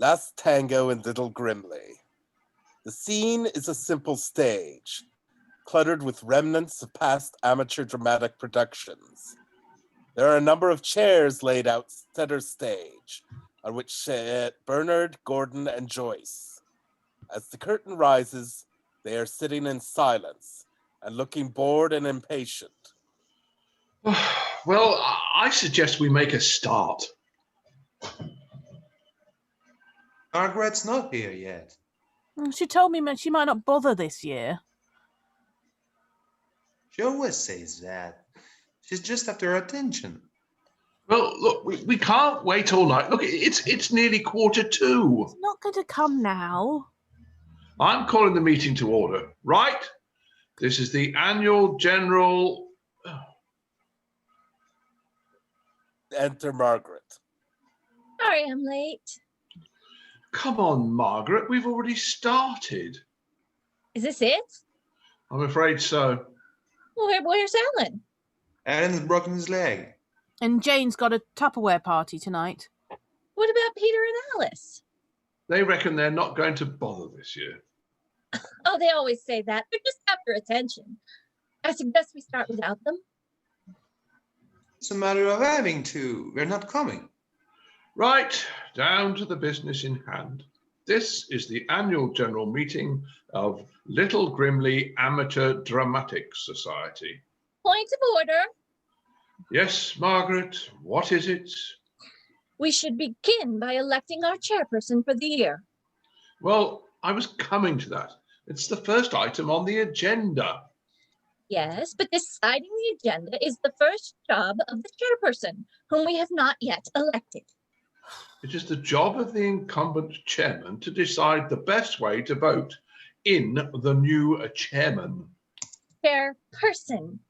Last Tango in Little Grimley. The scene is a simple stage, cluttered with remnants of past amateur dramatic productions. There are a number of chairs laid out center stage, on which sit Bernard, Gordon, and Joyce. As the curtain rises, they are sitting in silence and looking bored and impatient. Well, I suggest we make a start. Margaret's not here yet. She told me she might not bother this year. She always says that. She's just after attention. Well, look, we can't wait all night. Look, it's nearly 2:45. She's not going to come now. I'm calling the meeting to order, right? This is the annual general... Enter Margaret. Sorry I'm late. Come on, Margaret, we've already started. Is this it? I'm afraid so. Where's Alan? Alan's broken his leg. And Jane's got a Tupperware party tonight. What about Peter and Alice? They reckon they're not going to bother this year. Oh, they always say that. They're just after attention. I suggest we start without them. It's a matter of having to. We're not coming. Right, down to the business in hand. This is the annual general meeting of Little Grimley Amateur Dramatic Society. Point of order. Yes, Margaret, what is it? We should begin by electing our chairperson for the year. Well, I was coming to that. It's the first item on the agenda. Yes, but deciding the agenda is the first job of the chairperson, whom we have not yet elected. It is the job of the incumbent chairman to decide the best way to vote in the new chairman. Chairperson.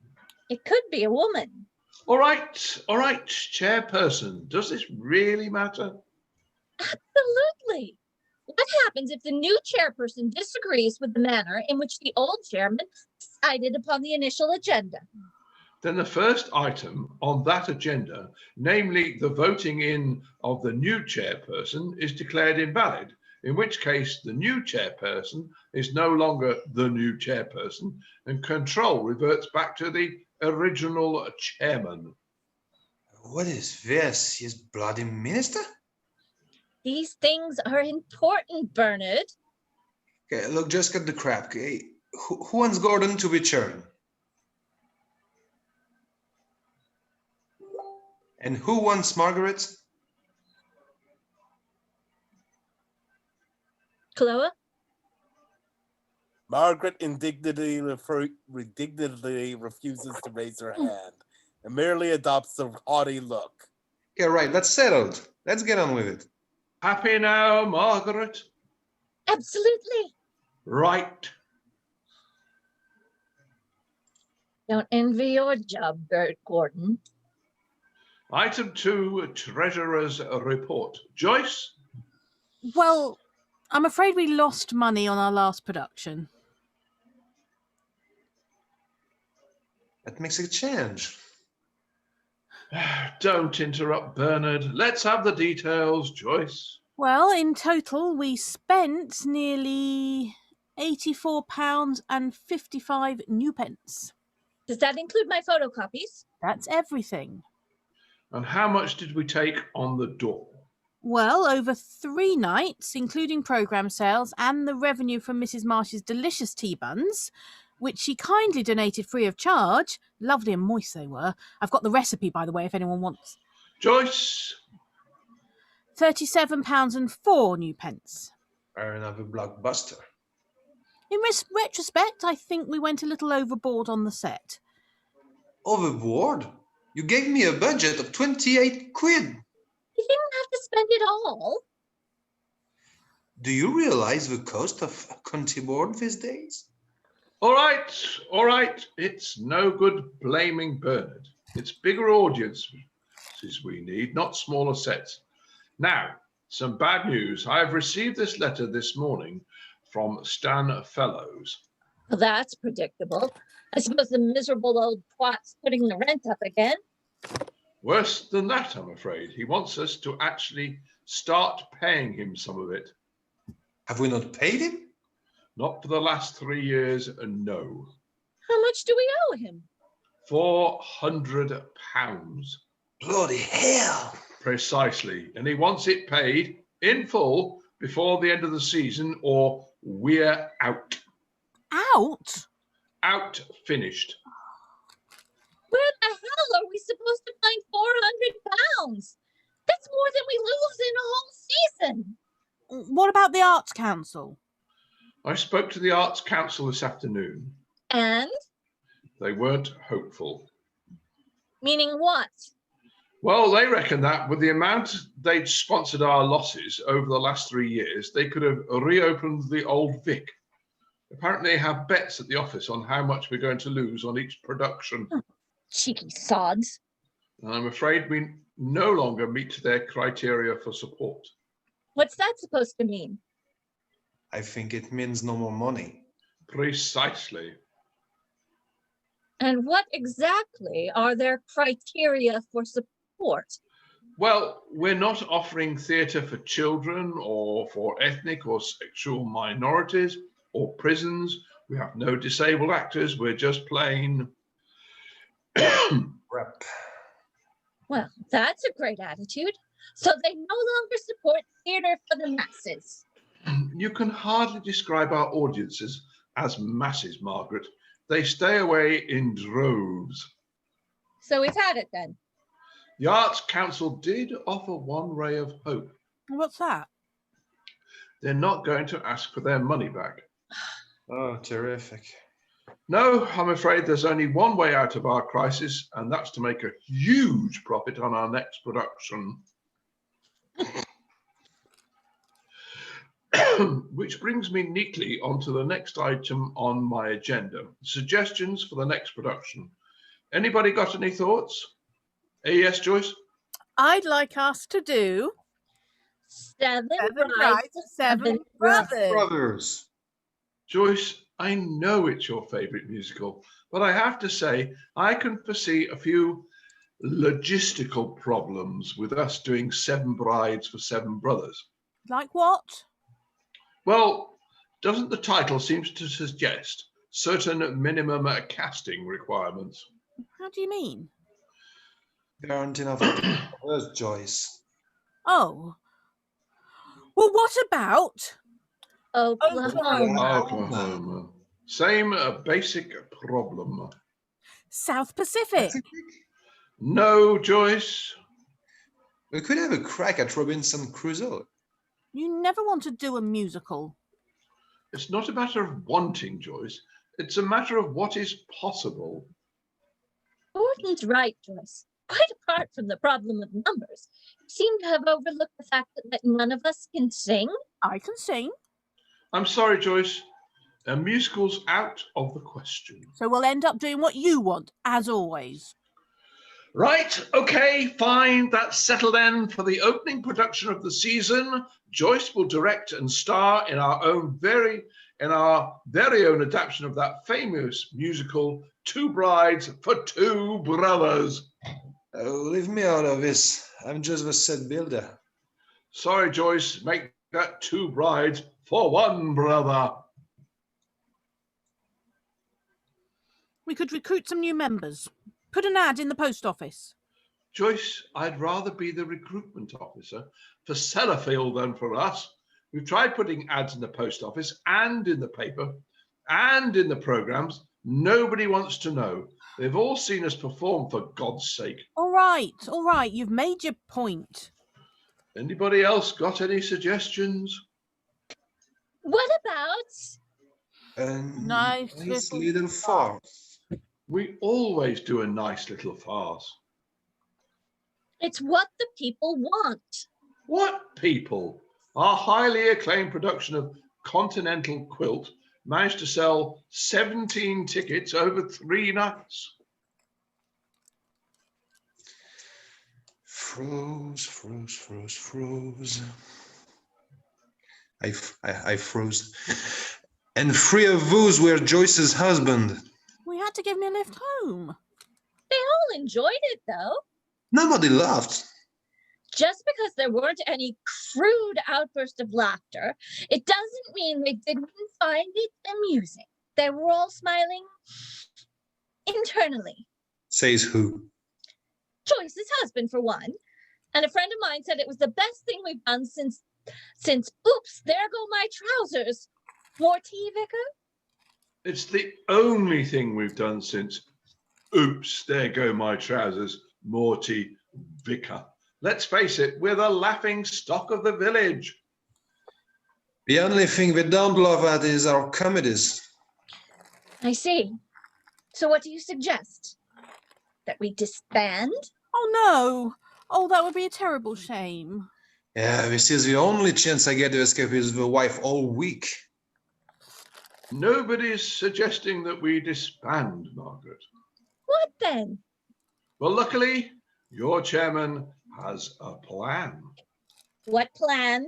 It could be a woman. All right, chairperson. Does this really matter? Absolutely. What happens if the new chairperson disagrees with the manner in which the old chairman decided upon the initial agenda? Then the first item on that agenda, namely the voting in of the new chairperson, is declared invalid, in which case the new chairperson is no longer the new chairperson and control reverts back to the original chairman. What is this? His bloody minister? These things are important, Bernard. Okay, look, just cut the crap. Okay? Who wants Gordon to be chairman? And who wants Margaret? Chloe? Margaret indignantly refuses to raise her hand and merely adopts a haughty look. Yeah, right, that's settled. Let's get on with it. Happy now, Margaret? Absolutely. Right. Don't envy your job, Gordon. Item 2, Treasurer's Report. Joyce? Well, I'm afraid we lost money on our last production. That makes a change. Don't interrupt, Bernard. Let's have the details, Joyce. Well, in total, we spent nearly £84.55. Does that include my photocopies? That's everything. And how much did we take on the door? Well, over 3 nights, including programme sales and the revenue from Mrs. Marsh's delicious tea buns, which she kindly donated free of charge. Lovely and moist they were. I've got the recipe, by the way, if anyone wants. Joyce? £37.04. Fair enough, a blockbuster. In retrospect, I think we went a little overboard on the set. Overboard? You gave me a budget of 28 quid. You didn't have to spend it all. Do you realize the cost of a county board these days? All right. It's no good blaming Bernard. It's bigger audiences we need, not smaller sets. Now, some bad news. I have received this letter this morning from Stan Fellows. Well, that's predictable. I suppose the miserable old twat's putting the rent up again. Worse than that, I'm afraid. He wants us to actually start paying him some of it. Have we not paid him? Not for the last 3 years, no. How much do we owe him? £400. Bloody hell! Precisely. And he wants it paid in full before the end of the season, or we're out. Out? Out, finished. Where the hell are we supposed to find £400? That's more than we lose in a whole season. What about the Arts Council? I spoke to the Arts Council this afternoon. And? They weren't hopeful. Meaning what? Well, they reckon that with the amount they'd sponsored our losses over the last 3 years, they could have reopened the old Vic. Apparently they have bets at the office on how much we're going to lose on each production. Cheeky sods. And I'm afraid we no longer meet their criteria for support. What's that supposed to mean? I think it means no more money. Precisely. And what exactly are their criteria for support? Well, we're not offering theatre for children or for ethnic or sexual minorities or prisons. We have no disabled actors. We're just plain... Rep. Well, that's a great attitude. So they no longer support theater for the masses. You can hardly describe our audiences as masses, Margaret. They stay away in droves. So we've had it then. The Arts Council did offer one ray of hope. What's that? They're not going to ask for their money back. Oh, terrific. No, I'm afraid there's only one way out of our crisis, and that's to make a huge profit on our next production. Which brings me neatly onto the next item on my agenda, suggestions for the next production. Anybody got any thoughts? Yes, Joyce? I'd like us to do Seven Brides Brides, and Seven Seven Brothers. Brothers. Joyce, I know it's your favourite musical, but I have to say, I can foresee a few logistical problems with us doing Seven Brides for Seven Brothers. Like what? Well, doesn't the title seem to suggest certain minimum casting requirements? How do you mean? There aren't enough brothers, Joyce. Oh. Well, what about Oklahoma. Oklahoma. Same basic problem. South Pacific? No, Joyce. We could have a crack at Robinson Crusoe. You never want to do a musical. It's not a matter of wanting, Joyce. It's a matter of what is possible. Gordon's right, Joyce. Quite apart from the problem of numbers, you seem to have overlooked the fact that none of us can sing. I can sing. I'm sorry, Joyce. A musical's out of the question. So we'll end up doing what you want, as always. Right, okay, fine. That's settled then. For the opening production of the season, Joyce will direct and star in our very own adaptation of that famous musical, Two Brides for Two Brothers. Leave me out of this. I'm just the set builder. Sorry, Joyce, make that two brides for one brother. We could recruit some new members. Put an ad in the post office. Joyce, I'd rather be the recruitment officer for Sellafield than for us. We've tried putting ads in the post office and in the paper and in the programmes. Nobody wants to know. They've all seen us perform, for God's sake. All right. You've made your point. Anybody else got any suggestions? What about A Nice little farce. We always do a nice little farce. it's what the people want? What people? Our highly acclaimed production of Continental Quilt managed to sell 17 tickets over 3 nights. Froze. I froze. And 3 of those were Joyce's husband. We had to give him a lift home. They all enjoyed it, though. Nobody laughed. Just because there weren't any crude outbursts of laughter, it doesn't mean they didn't find it amusing. They were all smiling internally. Says who? Joyce's husband, for one. And a friend of mine said it was the best thing we've done since oops, there go my trousers. More tea, Vicar? It's the only thing we've done since, oops, there go my trousers, Morty, Vicar. Let's face it, we're the laughing stock of the village. The only thing we don't laugh at is our comedies. I see. So what do you suggest? That we disband? Oh, no. Oh, that would be a terrible shame. Yeah, this is the only chance I get to escape with the wife all week. Nobody's suggesting that we disband, Margaret. What then? Well, luckily, your chairman has a plan. What plan?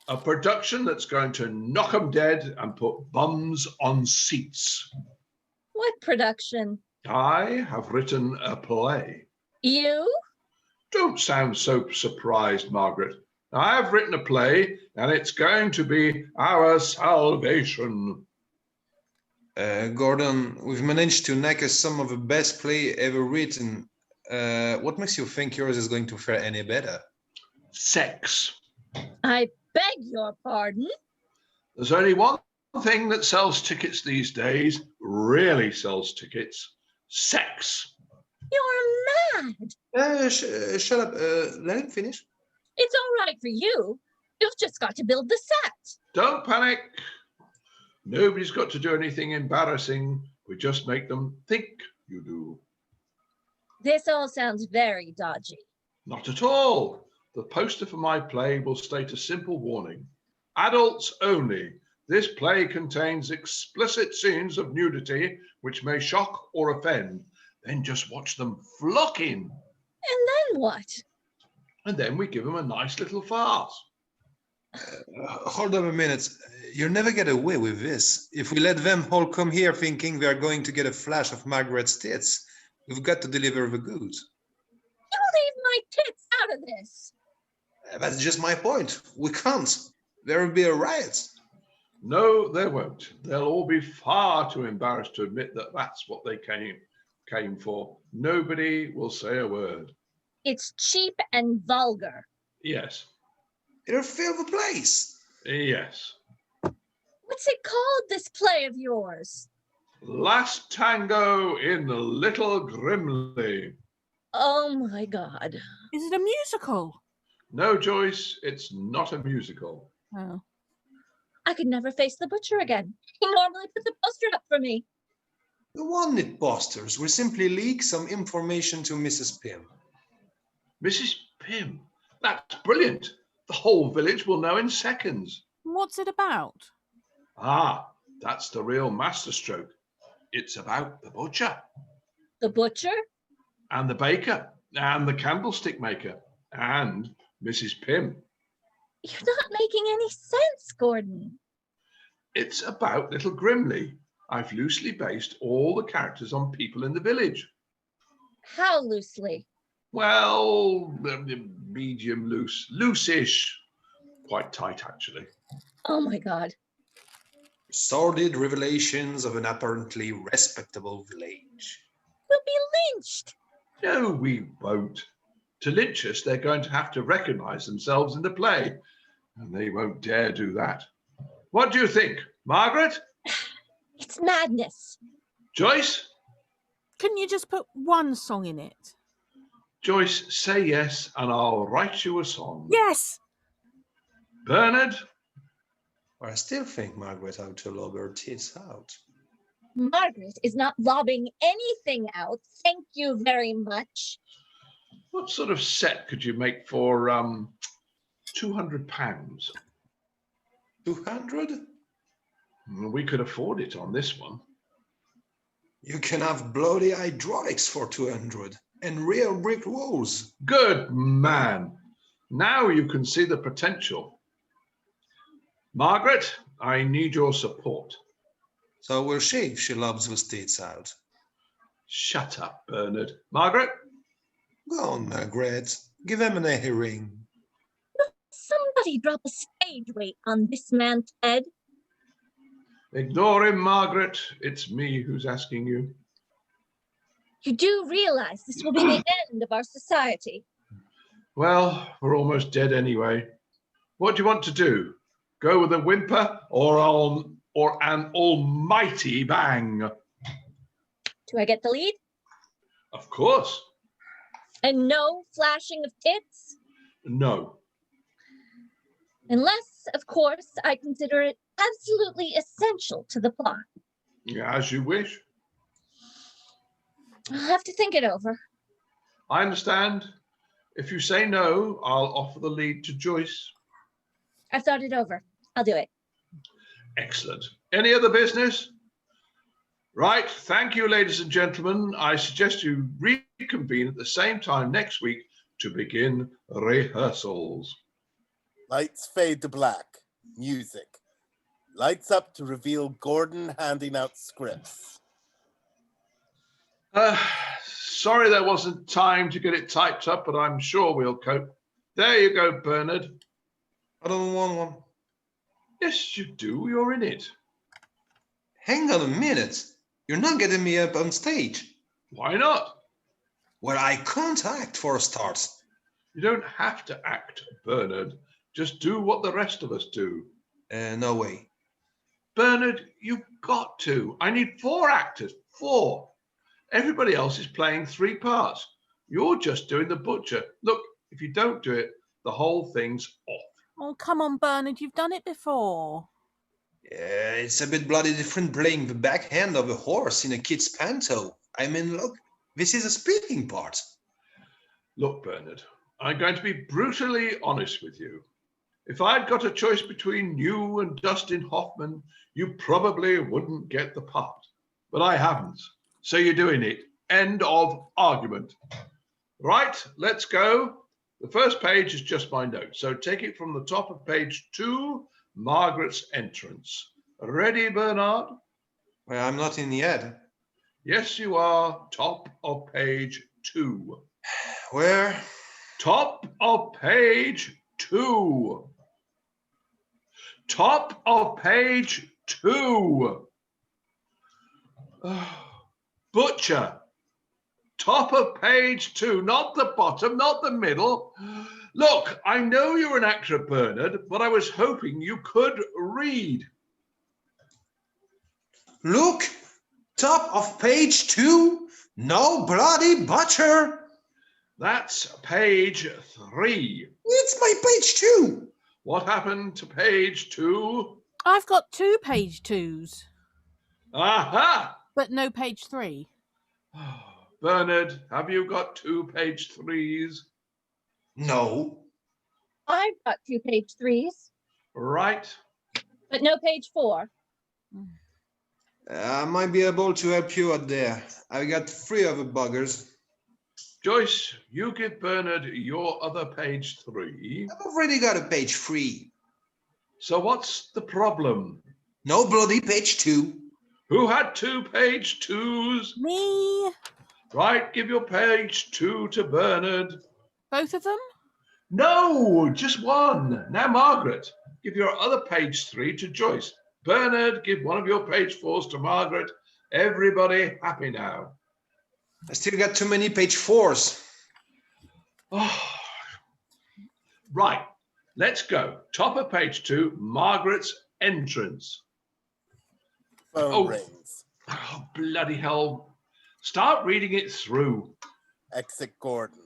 A production that's going to knock 'em dead and put bums on seats. What production? I have written a play. You? Don't sound so surprised, Margaret. I have written a play, and it's going to be our salvation. Gordon, we've managed to knack some of the best play ever written. What makes you think yours is going to fare any better? Sex. I beg your pardon? There's only one thing that sells tickets these days, really sells tickets. Sex. You're mad. Shut up. Let him finish. It's all right for you. You've just got to build the set. Don't panic. Nobody's got to do anything embarrassing. We just make them think you do. This all sounds very dodgy. Not at all. The poster for my play will state a simple warning. Adults only. This play contains explicit scenes of nudity which may shock or offend. Then just watch them flock in. And then what? And then we give them a nice little farce. Hold on a minute. You'll never get away with this. If we let them all come here thinking we are going to get a flash of Margaret's tits, we've got to deliver the goods. You leave my tits out of this. That's just my point. We can't. There will be a riot. No, there won't. They'll all be far too embarrassed to admit that that's what they came for. Nobody will say a word. It's cheap and vulgar. Yes. It'll fill the place. Yes. What's it called, this play of yours? Last Tango in Little Grimley. Oh my God. Is it a musical? No, Joyce, it's not a musical. Oh. I could never face the butcher again. He normally puts a poster up for me. We won't need posters. We'll simply leak some information to Mrs. Pym. Mrs. Pym, that's brilliant. The whole village will know in seconds. What's it about? Ah, that's the real masterstroke. It's about the butcher. The butcher? And the baker. And the candlestick maker. And Mrs. Pym. You're not making any sense, Gordon. It's about Little Grimley. I've loosely based all the characters on people in the village. How loosely? Well, medium loose. Loose-ish. Quite tight, actually. Oh my God. Sordid revelations of an apparently respectable village. We'll be lynched. No, we won't. To lynch us, they're going to have to recognize themselves in the play, and they won't dare do that. What do you think, Margaret? It's madness. Joyce? Can you just put one song in it? Joyce, say yes, and I'll write you a song. Yes! Bernard? I still think Margaret ought to lob her tits out. Margaret is not lobbing anything out. Thank you very much. What sort of set could you make for £200? 200? We could afford it on this one. You can have bloody hydraulics for 200 and real brick walls. Good man. Now you can see the potential. Margaret, I need your support. So will she if she lobs the tits out. Shut up, Bernard. Margaret? Go on, Margaret. Give him a hearing. Somebody drop a stage weight on this man, Ted. Ignore him, Margaret. It's me who's asking you. You do realize this will be the end of our society. Well, we're almost dead anyway. What do you want to do? Go with a whimper or an almighty bang? Do I get the lead? Of course. And no flashing of tits? No. Unless, of course, I consider it absolutely essential to the plot. As you wish. I'll have to think it over. I understand. If you say no, I'll offer the lead to Joyce. I've thought it over. I'll do it. Excellent. Any other business? Right. Thank you, ladies and gentlemen. I suggest you reconvene at the same time next week to begin rehearsals. Lights fade to black. Music. Lights up to reveal Gordon handing out scripts. Sorry there wasn't time to get it typed up, but I'm sure we'll cope. There you go, Bernard. I don't want one. Yes, you do. You're in it. Hang on a minute. You're not getting me up on stage. Why not? Well, I can't act for a start. You don't have to act, Bernard. Just do what the rest of us do. No way. Bernard, you've got to. I need 4 actors. 4. Everybody else is playing 3 parts. You're just doing the butcher. Look, if you don't do it, the whole thing's off. Oh, come on, Bernard. You've done it before. Yeah, it's a bit bloody different playing the backhand of a horse in a kid's panto. I mean, look, this is a speaking part. Look, Bernard, I'm going to be brutally honest with you. If I'd got a choice between you and Dustin Hoffman, you probably wouldn't get the part. But I haven't. So you're doing it. End of argument. Right, let's go. The first page is just my notes. So take it from the top of page 2, Margaret's entrance. Ready, Bernard? Well, I'm not in yet. Yes, you are. Top of page 2. Where? Top of page 2. Top of page 2. Butcher. Top of page 2, not the bottom, not the middle. Look, I know you're an actor, Bernard, but I was hoping you could read. Look, top of page 2. No bloody butcher. That's page 3. It's my page 2. What happened to page 2? I've got 2 page 2s, Aha! but no page 3. Bernard, have you got 2 page 3s? No. I've got 2 page 3s, Right. but no page 4. I might be able to help you out there. I got 3 of the buggers. Joyce, you give Bernard your other page 3. I've already got a page 3. So what's the problem? No bloody page 2. Who had 2 page 2s? Me? Right, give your page 2 to Bernard. Both of them? No, just 1. Now, Margaret, give your other page 3 to Joyce. Bernard, give one of your page 4s to Margaret. Everybody happy now. I still got too many page 4s. Oh. Right, let's go. Top of page 2, Margaret's entrance. Phone rings. Oh, bloody hell. Start reading it through. Exit Gordon.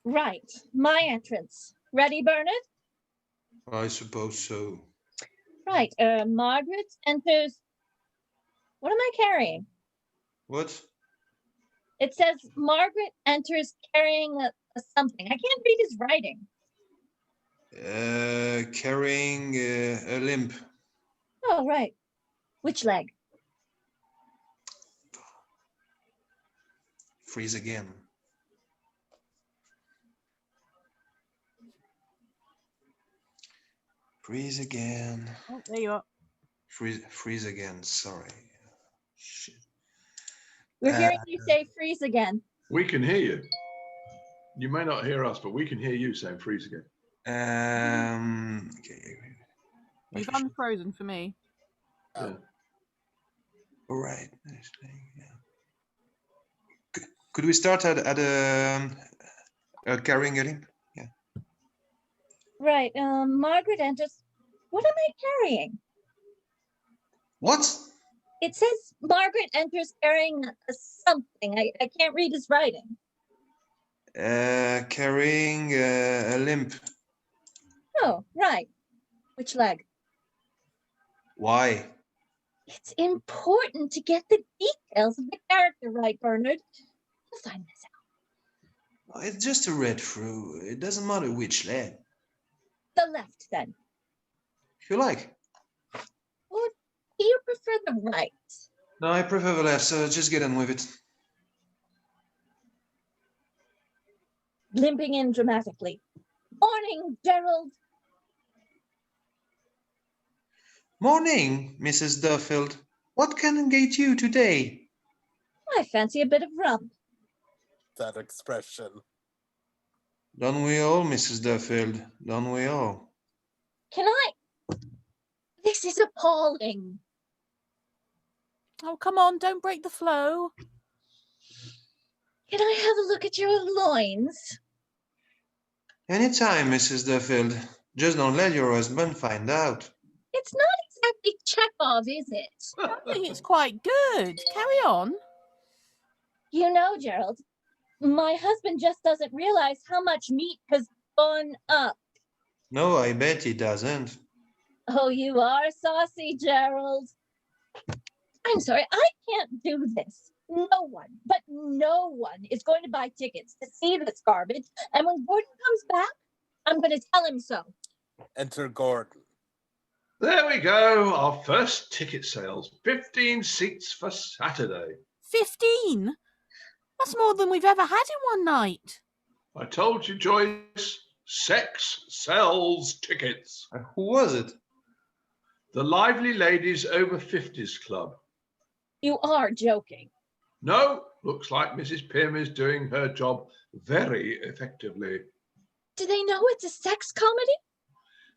Right, my entrance. Ready, Bernard? I suppose so. Right, Margaret enters. What am I carrying? What? It says Margaret enters carrying a something. I can't read his writing. Carrying a limp. Oh, right. Which leg? Freeze again. Freeze again. Oh, there you are. Freeze again. Sorry. Shit. We're hearing you say freeze again. We can hear you. You may not hear us, but we can hear you saying freeze again. Okay. You've unfrozen for me. Yeah. All right. Could we start at carrying it in? Yeah. Right. Margaret enters. What am I carrying? What? It says Margaret enters carrying a something. I can't read his writing. Carrying a limp. Oh, right. Which leg? Why? It's important to get the details of the character right, Bernard. You'll find this out. Oh, it's just a red fruit. It doesn't matter which leg. The left, then. If you like. Or do you prefer the right? No, I prefer the left, so just get on with it. Limping in dramatically. Morning, Gerald. Morning, Mrs. Duffield. What can I get you today? I fancy a bit of rum. That expression. Don't we all, Mrs. Duffield? Don't we all? Can I? This is appalling. Oh, come on, don't break the flow. Can I have a look at your loins? Anytime, Mrs. Duffield. Just don't let your husband find out. It's not exactly Chekhov, is it? I think it's quite good. Carry on. You know, Gerald, my husband just doesn't realize how much meat has gone up. No, I bet he doesn't. Oh, you are saucy, Gerald. I'm sorry, I can't do this. No one, but no one is going to buy tickets to see this garbage. And when Gordon comes back, I'm going to tell him so. Enter Gordon. There we go. Our first ticket sales. 15 seats for Saturday. 15? That's more than we've ever had in one night. I told you, Joyce, sex sells tickets. Who was it? The Lively Ladies Over 50s Club. You are joking. No, looks like Mrs. Pym is doing her job very effectively. Do they know it's a sex comedy?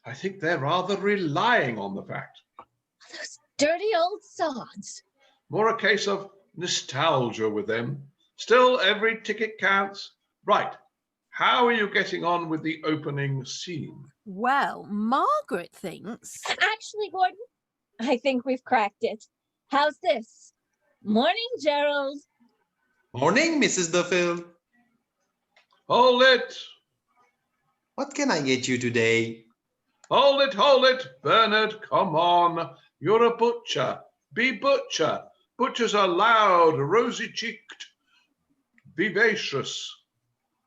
I think they're rather relying on the fact. Those dirty old sods. More a case of nostalgia with them. Still, every ticket counts. Right. How are you getting on with the opening scene? Well, Margaret thinks... Actually, Gordon, I think we've cracked it. How's this? Morning, Gerald. Morning, Mrs. Duffield. Hold it. What can I get you today? Hold it, Bernard, come on. You're a butcher. Be butcher. Butchers are loud, rosy-cheeked, vivacious.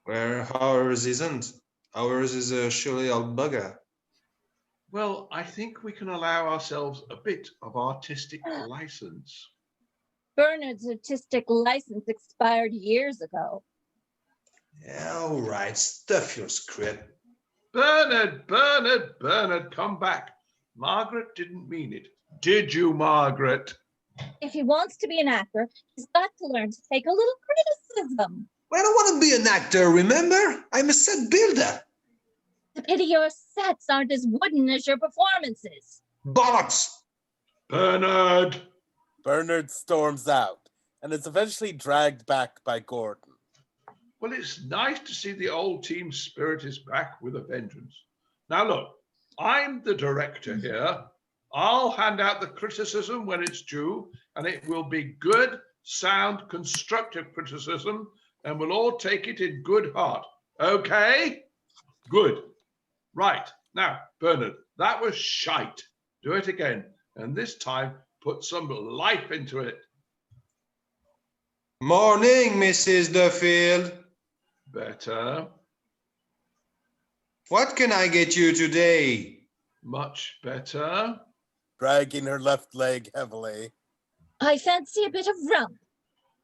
Where ours isn't. Ours is a surely old bugger. Well, I think we can allow ourselves a bit of artistic license. Bernard's artistic license expired years ago. Yeah, all right, stuff your script. Bernard, come back. Margaret didn't mean it. Did you, Margaret? If he wants to be an actor, he's got to learn to take a little criticism. Well, I don't want to be an actor, remember? I'm a set builder. The pity your sets aren't as wooden as your performances. Bollocks! Bernard! Bernard storms out and is eventually dragged back by Gordon. Well, it's nice to see the old team spirit is back with a vengeance. Now, look, I'm the director here. I'll hand out the criticism when it's due, and it will be good, sound, constructive criticism, and we'll all take it in good heart. Okay? Good. Right. Now, Bernard, that was shite. Do it again, and this time put some life into it. Morning, Mrs. Duffield. Better. What can I get you today? Much better. Dragging her left leg heavily. I fancy a bit of rum.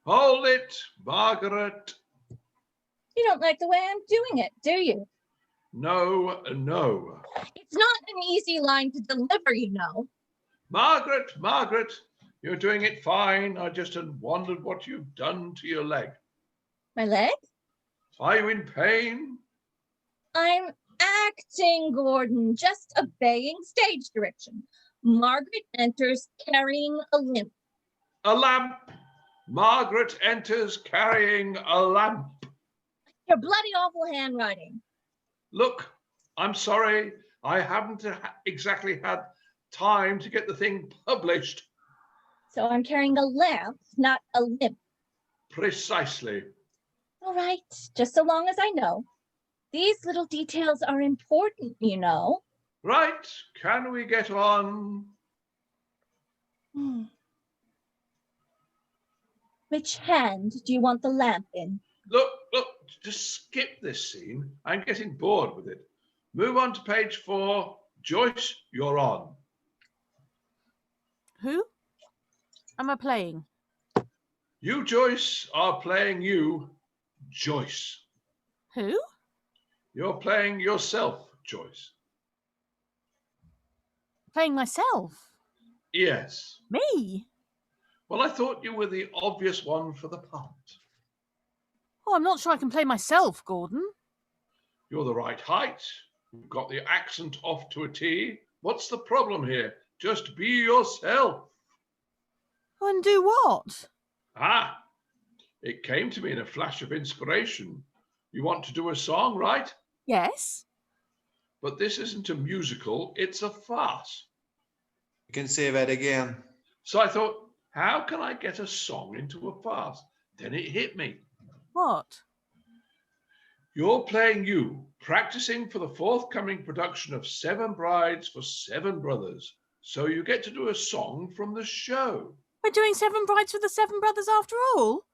Hold it, Margaret. You don't like the way I'm doing it, do you? No. It's not an easy line to deliver, you know. Margaret, you're doing it fine. I just had wondered what you've done to your leg. My leg? Are you in pain? I'm acting, Gordon, just obeying stage direction. Margaret enters carrying a limp. A lamp. Margaret enters carrying a lamp. Your bloody awful handwriting. Look, I'm sorry. I haven't exactly had time to get the thing published. So I'm carrying a lamp, not a limp. Precisely. All right, just so long as I know. These little details are important, you know. Right, can we get on? Which hand do you want the lamp in? Look, just skip this scene. I'm getting bored with it. Move on to page 4. Joyce, you're on. Who am I playing? You, Joyce, are playing you, Joyce. Who? You're playing yourself, Joyce. Playing myself? Yes. Me? Well, I thought you were the obvious one for the part. Oh, I'm not sure I can play myself, Gordon. You're the right height. You've got the accent off to a T. What's the problem here? Just be yourself. Oh, and do what? Ah, it came to me in a flash of inspiration. You want to do a song, right? Yes. But this isn't a musical, it's a farce. You can say that again. So I thought, how can I get a song into a farce? Then it hit me. What? You're playing you, practicing for the forthcoming production of 7 Brides for 7 Brothers. So you get to do a song from the show. We're doing 7 Brides for the 7 Brothers after all?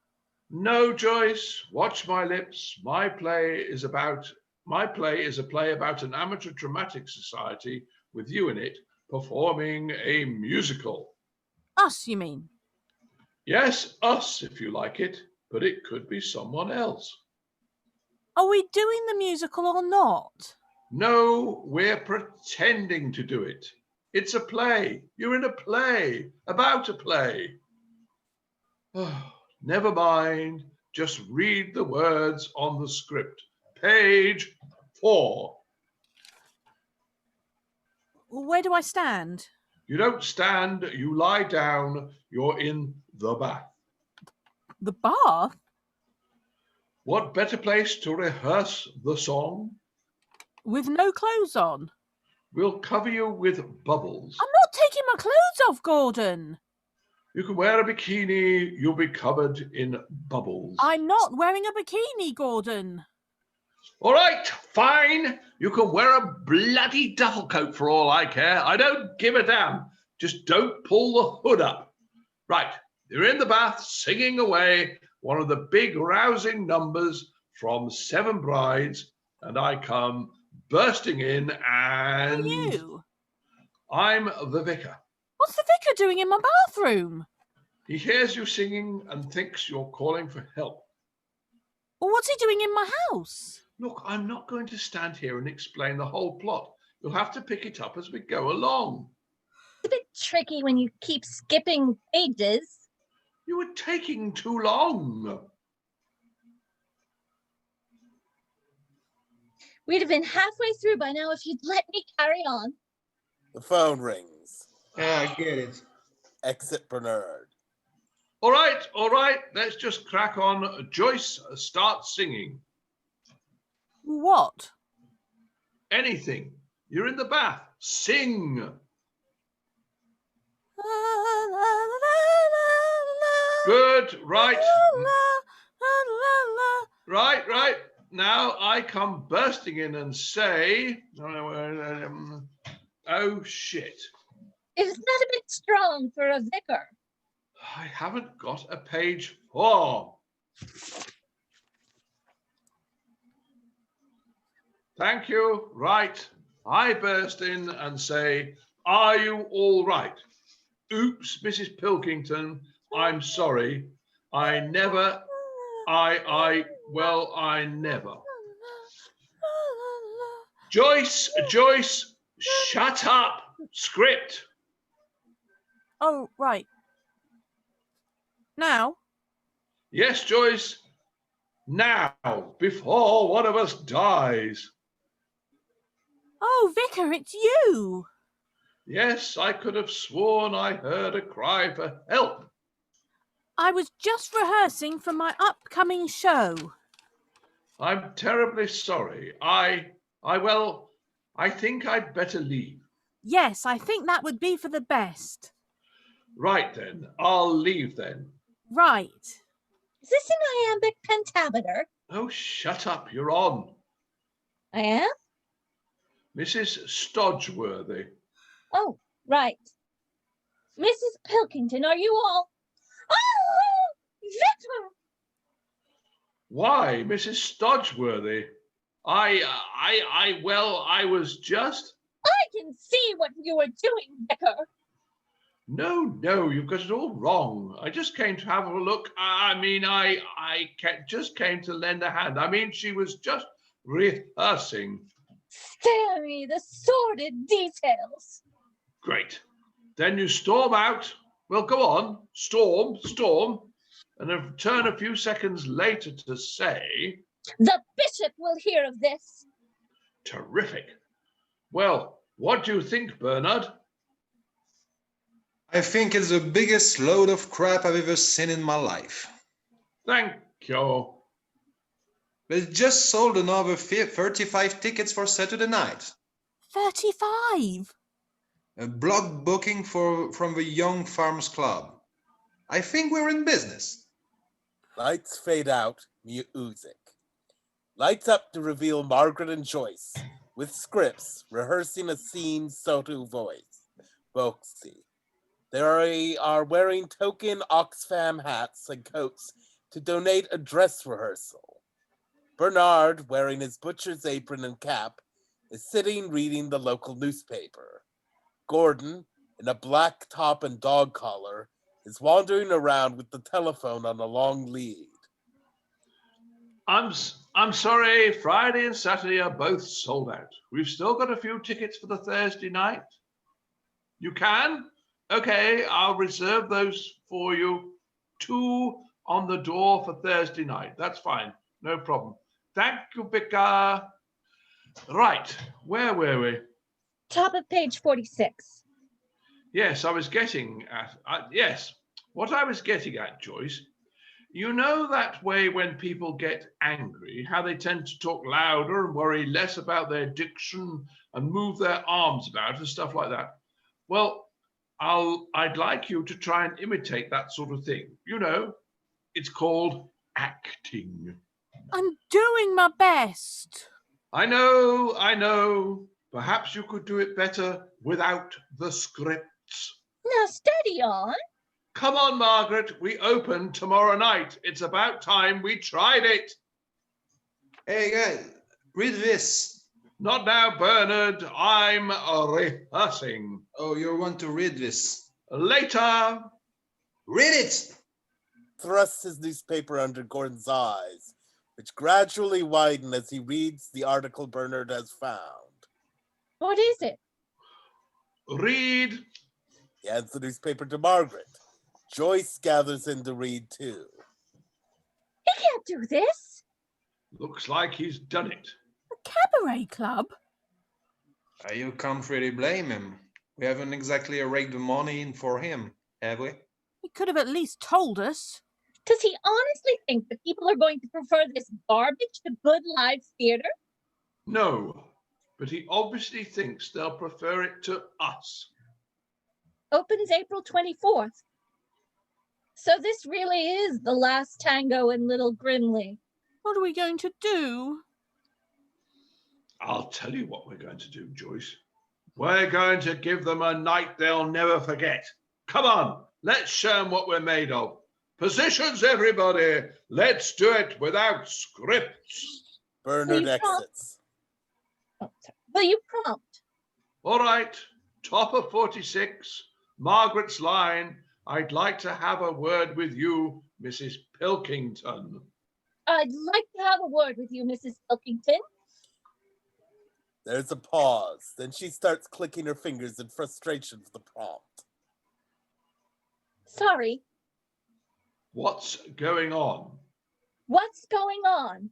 No, Joyce, watch my lips. My play is a play about an amateur dramatic society with you in it performing a musical. Us, you mean? Yes, us, if you like it, but it could be someone else. Are we doing the musical or not? No, we're pretending to do it. It's a play. You're in a play, about a play. Oh, never mind. Just read the words on the script. Page 4. Where do I stand? You don't stand, you lie down. You're in the bath. The bath? What better place to rehearse the song? With no clothes on? We'll cover you with bubbles. I'm not taking my clothes off, Gordon. You can wear a bikini, you'll be covered in bubbles. I'm not wearing a bikini, Gordon. All right, fine. You can wear a bloody duffel coat for all I care. I don't give a damn. Just don't pull the hood up. Right, you're in the bath singing away one of the big rousing numbers from 7 Brides, and I come bursting in and... Who are you? I'm the vicar. What's the vicar doing in my bathroom? He hears you singing and thinks you're calling for help. Well, what's he doing in my house? Look, I'm not going to stand here and explain the whole plot. You'll have to pick it up as we go along. It's a bit tricky when you keep skipping pages. You were taking too long. We'd have been halfway through by now if you'd let me carry on. The phone rings. Yeah, I get it. Exit Bernard. All right. Let's just crack on. Joyce, start singing. What? Anything. You're in the bath. Sing. Good. Right. Right. Now I come bursting in and say, oh, shit. Isn't that a bit strong for a vicar? I haven't got a page 4. Thank you. Right. I burst in and say, are you all right? Oops, Mrs. Pilkington, I'm sorry. I never. Joyce, shut up. Script. Oh, right. Now? Yes, Joyce. Now, before one of us dies. Oh, Vicar, it's you. Yes, I could have sworn I heard a cry for help. I was just rehearsing for my upcoming show. I'm terribly sorry. Well, I think I'd better leave. Yes, I think that would be for the best. Right then, I'll leave then. Right. Is this an iambic pentameter? Oh, shut up, you're on. I am? Mrs. Stodgeworthy. Oh, right. Mrs. Pilkington, are you all? Oh, Victor! Why, Mrs. Stodgeworthy? I was just... I can see what you were doing, Vicar. No, you've got it all wrong. I just came to have a look. Just came to lend a hand. She was just rehearsing. Spare me the sordid details. Great. Then you storm out. Well, go on. Storm. And then return a few seconds later to say... The bishop will hear of this. Terrific. Well, what do you think, Bernard? I think it's the biggest load of crap I've ever seen in my life. Thank you. They just sold another 35 tickets for Saturday night. 35? A block booking from the Young Farms Club. I think we're in business. Lights fade out, music. Lights up to reveal Margaret and Joyce, with scripts, rehearsing a scene Soto voice. Boxy. They are wearing token Oxfam hats and coats to donate a dress rehearsal. Bernard, wearing his butcher's apron and cap, is sitting reading the local newspaper. Gordon, in a black top and dog collar, is wandering around with the telephone on a long lead. I'm sorry, Friday and Saturday are both sold out. We've still got a few tickets for the Thursday night. You can? Okay, I'll reserve those for you. 2 on the door for Thursday night. That's fine. No problem. Thank you, Vicar. Right, where were we? Top of page 46. Yes, I was getting at... yes, what I was getting at, Joyce, you know that way when people get angry, how they tend to talk louder and worry less about their diction and move their arms about and stuff like that? Well, I'd like you to try and imitate that sort of thing. You know, it's called acting. I'm doing my best. I know. Perhaps you could do it better without the scripts. Now steady on. Come on, Margaret. We open tomorrow night. It's about time we tried it. Hey guys, read this. Not now, Bernard. I'm rehearsing. Oh, you want to read this? Later. Read it! Thrusts his newspaper under Gordon's eyes, which gradually widen as he reads the article Bernard has found. What is it? Read. He hands the newspaper to Margaret. Joyce gathers in to read too. He can't do this. Looks like he's done it. A cabaret club? You can't really blame him. We haven't exactly raked the money in for him, have we? He could have at least told us. Does he honestly think that people are going to prefer this garbage to good live theater? No, but he obviously thinks they'll prefer it to us. Opens April 24th. So this really is the last tango in Little Grimley. What are we going to do? I'll tell you what we're going to do, Joyce. We're going to give them a night they'll never forget. Come on, let's show them what we're made of. Positions, everybody. Let's do it without scripts. Bernard exits. Will you prompt? All right, top of 46, Margaret's line. I'd like to have a word with you, Mrs. Pilkington. I'd like to have a word with you, Mrs. Pilkington. There's a pause. Then she starts clicking her fingers in frustration for the prompt. Sorry. What's going on? What's going on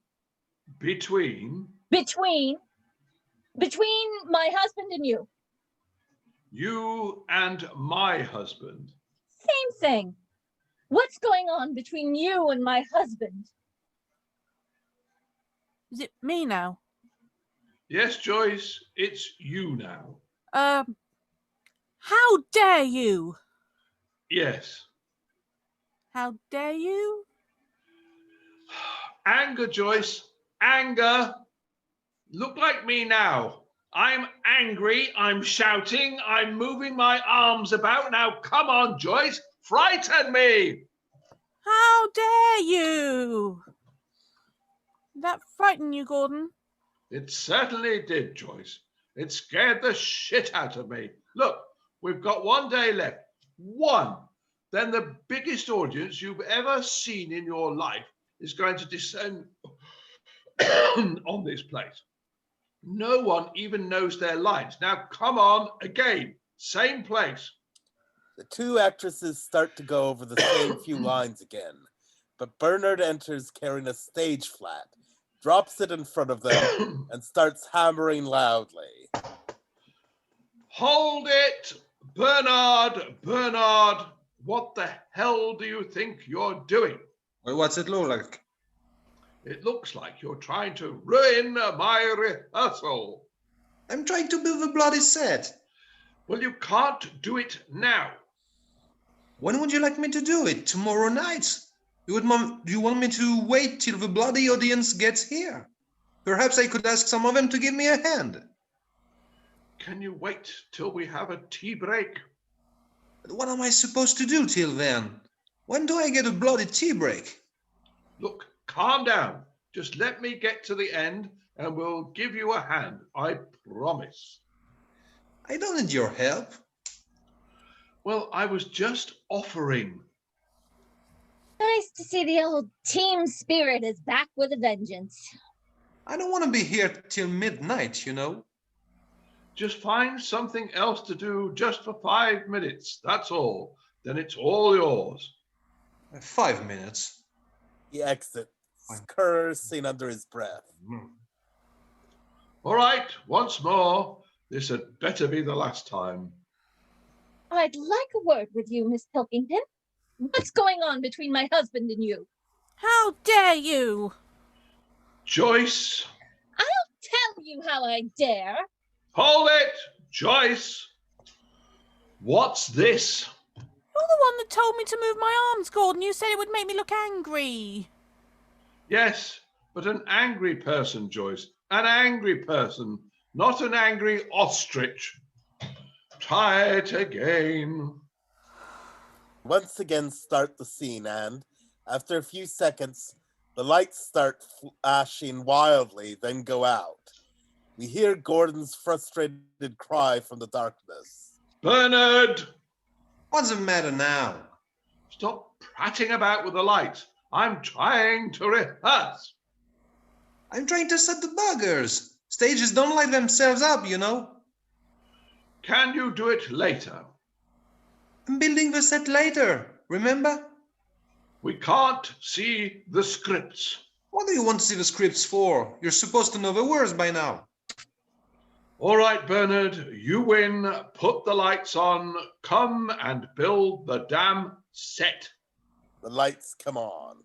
Between between my husband and you? you and my husband. Same thing. What's going on between you and my husband? Is it me now? Yes, Joyce, it's you now. How dare you? Yes. How dare you? Anger, Joyce. Anger. Look like me now. I'm angry. I'm shouting. I'm moving my arms about. Now, come on, Joyce. Frighten me. How dare you? Did that frighten you, Gordon? It certainly did, Joyce. It scared the shit out of me. Look, we've got 1 day left. One. Then the biggest audience you've ever seen in your life is going to descend on this place. No one even knows their lines. Now, come on, again, same place. The two actresses start to go over the same few lines again, but Bernard enters carrying a stage flat, drops it in front of them, and starts hammering loudly. Hold it! Bernard! Bernard! What the hell do you think you're doing? Well, what's it look like? It looks like you're trying to ruin my rehearsal. I'm trying to build a bloody set. Well, you can't do it now. When would you like me to do it? Tomorrow night? Do you want me to wait till the bloody audience gets here? Perhaps I could ask some of them to give me a hand. Can you wait till we have a tea break? But what am I supposed to do till then? When do I get a bloody tea break? Look, calm down. Just let me get to the end and we'll give you a hand. I promise. I don't need your help. Well, I was just offering. Nice to see the old team spirit is back with a vengeance. I don't want to be here till midnight, you know. Just find something else to do just for 5 minutes. That's all. Then it's all yours. 5 minutes. He exits, cursing under his breath. All right, once more. This had better be the last time. I'd like a word with you, Miss Pilkington. What's going on between my husband and you? How dare you? Joyce. I'll tell you how I dare. Hold it, Joyce. What's this? You're the one that told me to move my arms, Gordon. You said it would make me look angry. Yes, but an angry person, Joyce. An angry person, not an angry ostrich. Try it again. Once again start the scene, and after a few seconds, the lights start flashing wildly, then go out. We hear Gordon's frustrated cry from the darkness. Bernard! What's the matter now? Stop prattling about with the lights. I'm trying to rehearse. I'm trying to set the buggers. Stages don't light themselves up, you know. Can you do it later? I'm building the set later, remember? We can't see the scripts. What do you want to see the scripts for? You're supposed to know the words by now. All right, Bernard, you win. Put the lights on. Come and build the damn set. The lights come on.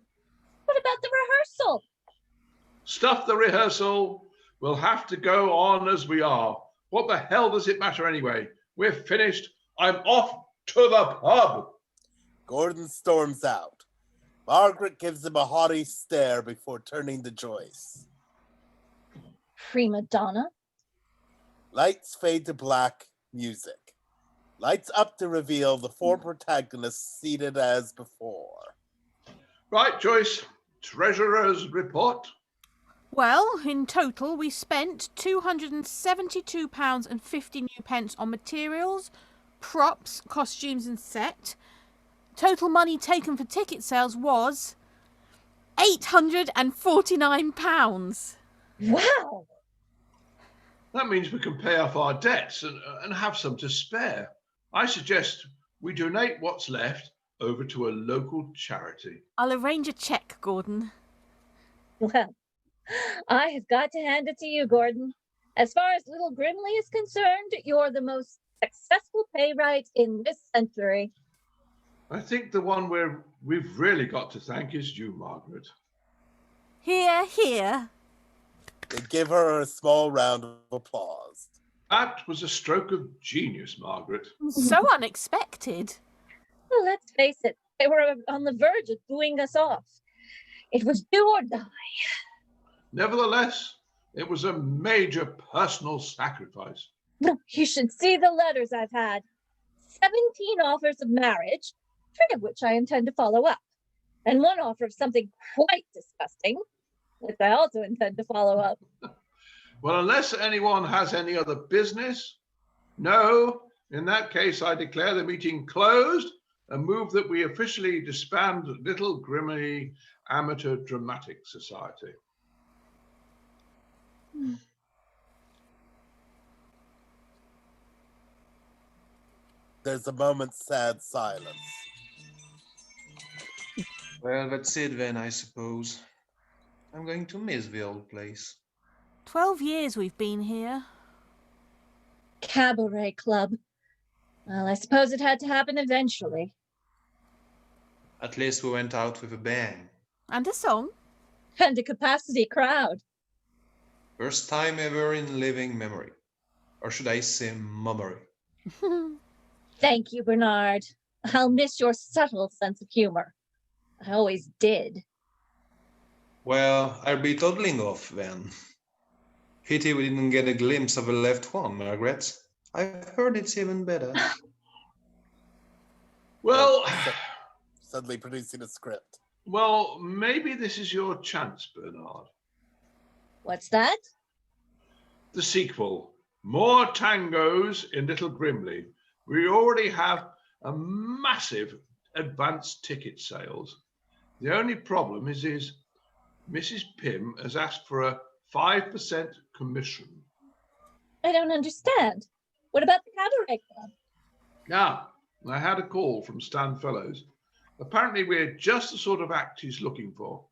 What about the rehearsal? Stuff the rehearsal. We'll have to go on as we are. What the hell does it matter anyway? We're finished. I'm off to the pub. Gordon storms out. Margaret gives him a haughty stare before turning to Joyce. Prima donna. Lights fade to black, music. Lights up to reveal the four protagonists seated as before. Right, Joyce. Treasurer's report. Well, in total, we spent £272.50 on materials, props, costumes and set. Total money taken for ticket sales was £849. Wow. That means we can pay off our debts and have some to spare. I suggest we donate what's left over to a local charity. I'll arrange a cheque, Gordon. Well, I have got to hand it to you, Gordon. As far as little Grimley is concerned, you're the most successful playwright in this century. I think the one where we've really got to thank is you, Margaret. Hear, hear. They give her a small round of applause. That was a stroke of genius, Margaret. So unexpected. Well, let's face it, they were on the verge of booing us off. It was do or die. Nevertheless, it was a major personal sacrifice. You should see the letters I've had. 17 offers of marriage, 3 of which I intend to follow up, and 1 offer of something quite disgusting, which I also intend to follow up. Well, unless anyone has any other business, no. In that case, I declare the meeting closed and move that we officially disband Little Grimley Amateur Dramatic Society. There's a moment's sad silence. Well, that's it then, I suppose. I'm going to miss the old place. 12 years we've been here. Cabaret club. Well, I suppose it had to happen eventually. At least we went out with a bang. And a song. And a capacity crowd. First time ever in living memory. Or should I say mummery? Thank you, Bernard. I'll miss your subtle sense of humor. I always did. Well, I'll be toddling off then. Pity we didn't get a glimpse of a left one, Margaret. I've heard it's even better. Well, Suddenly producing a script. well, maybe this is your chance, Bernard. What's that? The sequel, more tangos in Little Grimley. We already have a massive advanced ticket sales. The only problem is Mrs. Pym has asked for a 5% commission. I don't understand. What about the cabaret club? Now, I had a call from Stan Fellows. Apparently, we're just the sort of act he's looking for.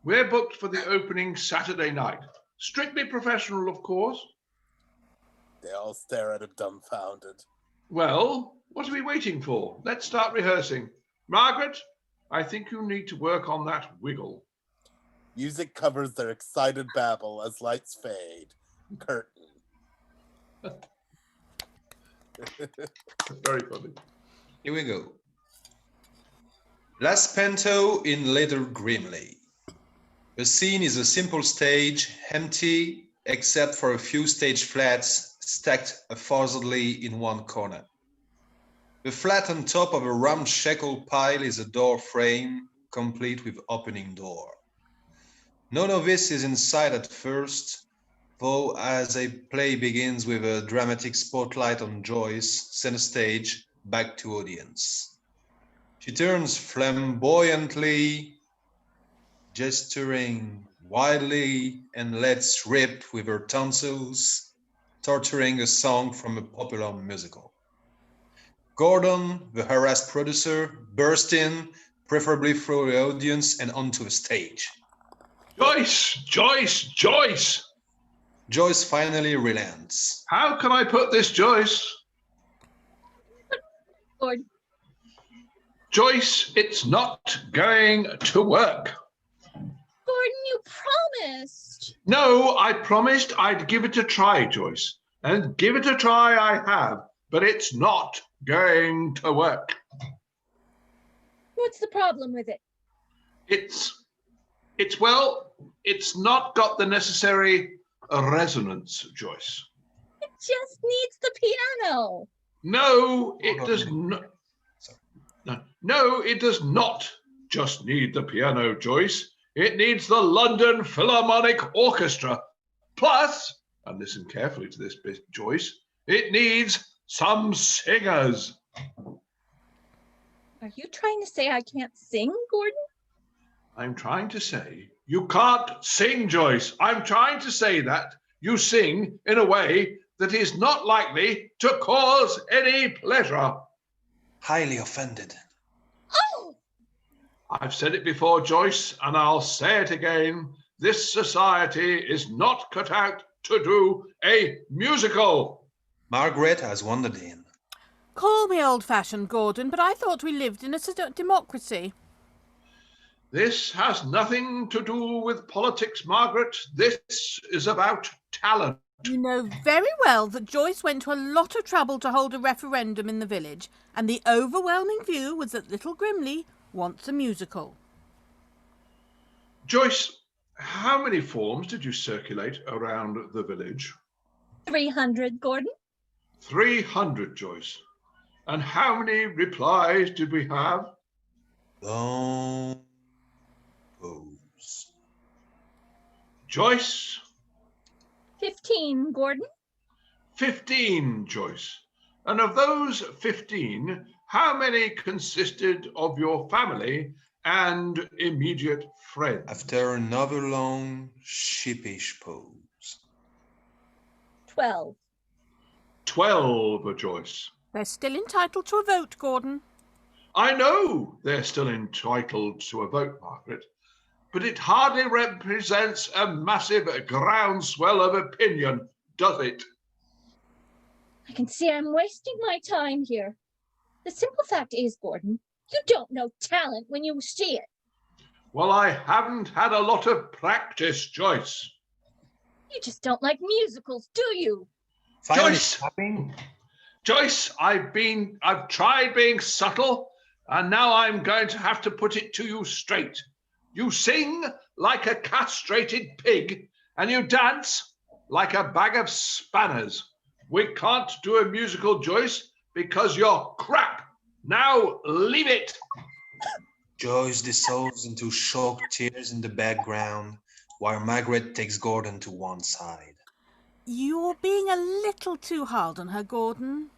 We're booked for the opening Saturday night. Strictly professional, of course. They all stare at him dumbfounded. Well, what are we waiting for? Let's start rehearsing. Margaret, I think you need to work on that wiggle. Music covers their excited babble as lights fade. Curtain. Very funny. Here we go. Last Panto in Little Grimley. The scene is a simple stage, empty except for a few stage flats stacked haphazardly in one corner. The flat on top of a ramshackle pile is a door frame, complete with opening door. None of this is inside at first, though as a play begins with a dramatic spotlight on Joyce, center stage, back to audience. She turns flamboyantly, gesturing wildly, and lets rip with her tonsils, torturing a song from a popular musical. Gordon, the harassed producer, burst in, preferably through the audience and onto the stage. Joyce! Joyce! Joyce! Joyce finally relents. How can I put this, Joyce? Gordon. Joyce, it's not going to work. Gordon, you promised. No, I promised I'd give it a try, Joyce. And give it a try I have, but it's not going to work. What's the problem with it? It's not got the necessary resonance, Joyce. It just needs the piano. No, it does not. No, it does not just need the piano, Joyce. It needs the London Philharmonic Orchestra. Plus, and listen carefully to this bit, Joyce, it needs some singers. Are you trying to say I can't sing, Gordon? I'm trying to say you can't sing, Joyce. I'm trying to say that you sing in a way that is not likely to cause any pleasure. Highly offended. Oh! I've said it before, Joyce, and I'll say it again. this society is not cut out to do a musical. Margaret has wandered in. Call me old-fashioned, Gordon, but I thought we lived in a democracy. This has nothing to do with politics, Margaret. This is about talent. You know very well that Joyce went to a lot of trouble to hold a referendum in the village, and the overwhelming view was that little Grimley wants a musical. Joyce, how many forms did you circulate around the village? 300, Gordon. 300, Joyce. And how many replies did we have? Don't pose. Joyce? 15, Gordon. 15, Joyce. And of those 15, how many consisted of your family and immediate friends? After another long, sheepish pause. 12. 12, Joyce. They're still entitled to a vote, Gordon. I know they're still entitled to a vote, Margaret, but it hardly represents a massive groundswell of opinion, does it? I can see I'm wasting my time here. The simple fact is, Gordon, you don't know talent when you see it. Well, I haven't had a lot of practice, Joyce. You just don't like musicals, do you? Finally Joyce! stopping. Joyce, I've tried being subtle, and now I'm going to have to put it to you straight. You sing like a castrated pig, and you dance like a bag of spanners. We can't do a musical, Joyce, because you're crap. Now leave it. Joyce dissolves into choked tears in the background, while Margaret takes Gordon to one side. You're being a little too hard on her, Gordon.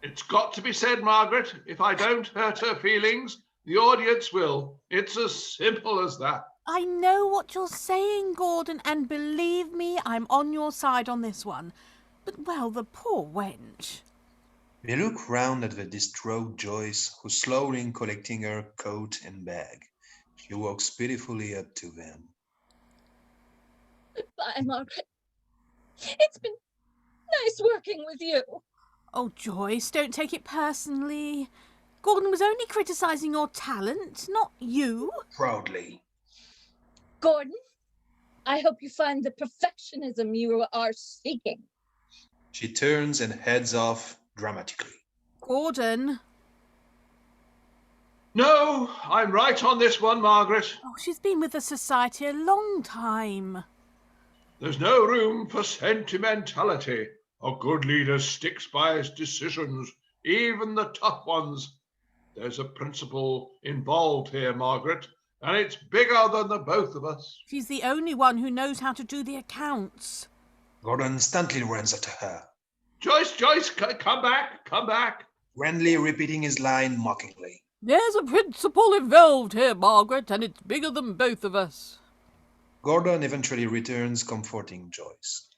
It's got to be said, Margaret. If I don't hurt her feelings, the audience will. It's as simple as that. I know what you're saying, Gordon, and believe me, I'm on your side on this one. But, well, the poor wench. They look round at the distraught Joyce, who's slowly collecting her coat and bag. She walks pitifully up to them. Goodbye, Margaret. It's been nice working with you. Oh, Joyce, don't take it personally. Gordon was only criticising your talent, not you. Proudly. Gordon, I hope you find the perfectionism you are seeking. She turns and heads off dramatically. Gordon. No, I'm right on this one, Margaret. Oh, she's been with the society a long time. There's no room for sentimentality. A good leader sticks by his decisions, even the tough ones. There's a principle involved here, Margaret, and it's bigger than the both of us. She's the only one who knows how to do the accounts. Gordon instantly runs at her, Joyce, come back. Grimley repeating his line mockingly. There's a principle involved here, Margaret, and it's bigger than both of us. Gordon eventually returns, comforting Joyce.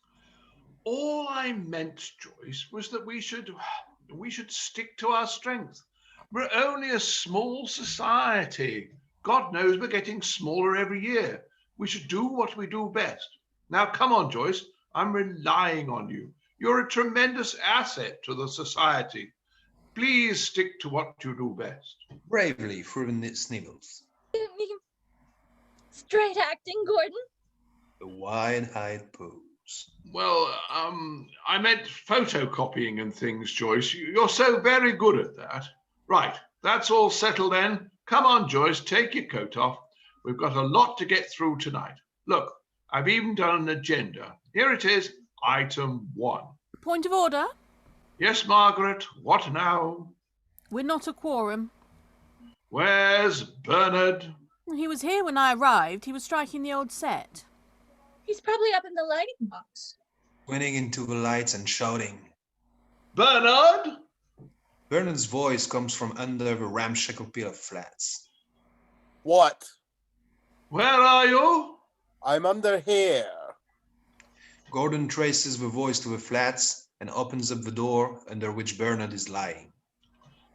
All I meant, Joyce, was that we should stick to our strength. We're only a small society. God knows we're getting smaller every year. We should do what we do best. Now, come on, Joyce. I'm relying on you. You're a tremendous asset to the society. Please stick to what you do best. Bravely through the snivels. You mean straight acting, Gordon? The wide-eyed pose. Well, I meant photocopying and things, Joyce. You're so very good at that. Right, that's all settled then. Come on, Joyce, take your coat off. We've got a lot to get through tonight. Look, I've even done an agenda. Here it is, item 1. Point of order? Yes, Margaret, what now? We're not a quorum. Where's Bernard? He was here when I arrived. He was striking the old set. He's probably up in the lighting box. Pointing into the lights and shouting. Bernard? Bernard's voice comes from under the ramshackle pile of flats. What? Where are you? I'm under here. Gordon traces the voice to the flats and opens up the door under which Bernard is lying.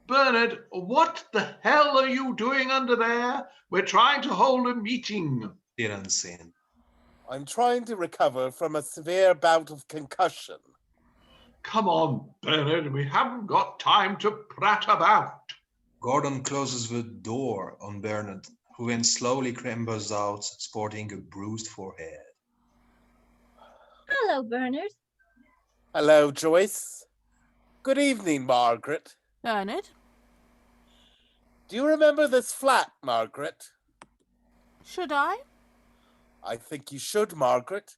Bernard, what the hell are you doing under there? We're trying to hold a meeting. Still unseen. I'm trying to recover from a severe bout of concussion. Come on, Bernard, we haven't got time to prat about. Gordon closes the door on Bernard, who then slowly clambers out, sporting a bruised forehead. Hello, Bernard. Hello, Joyce. Good evening, Margaret. Bernard? Do you remember this flat, Margaret? Should I? I think you should, Margaret.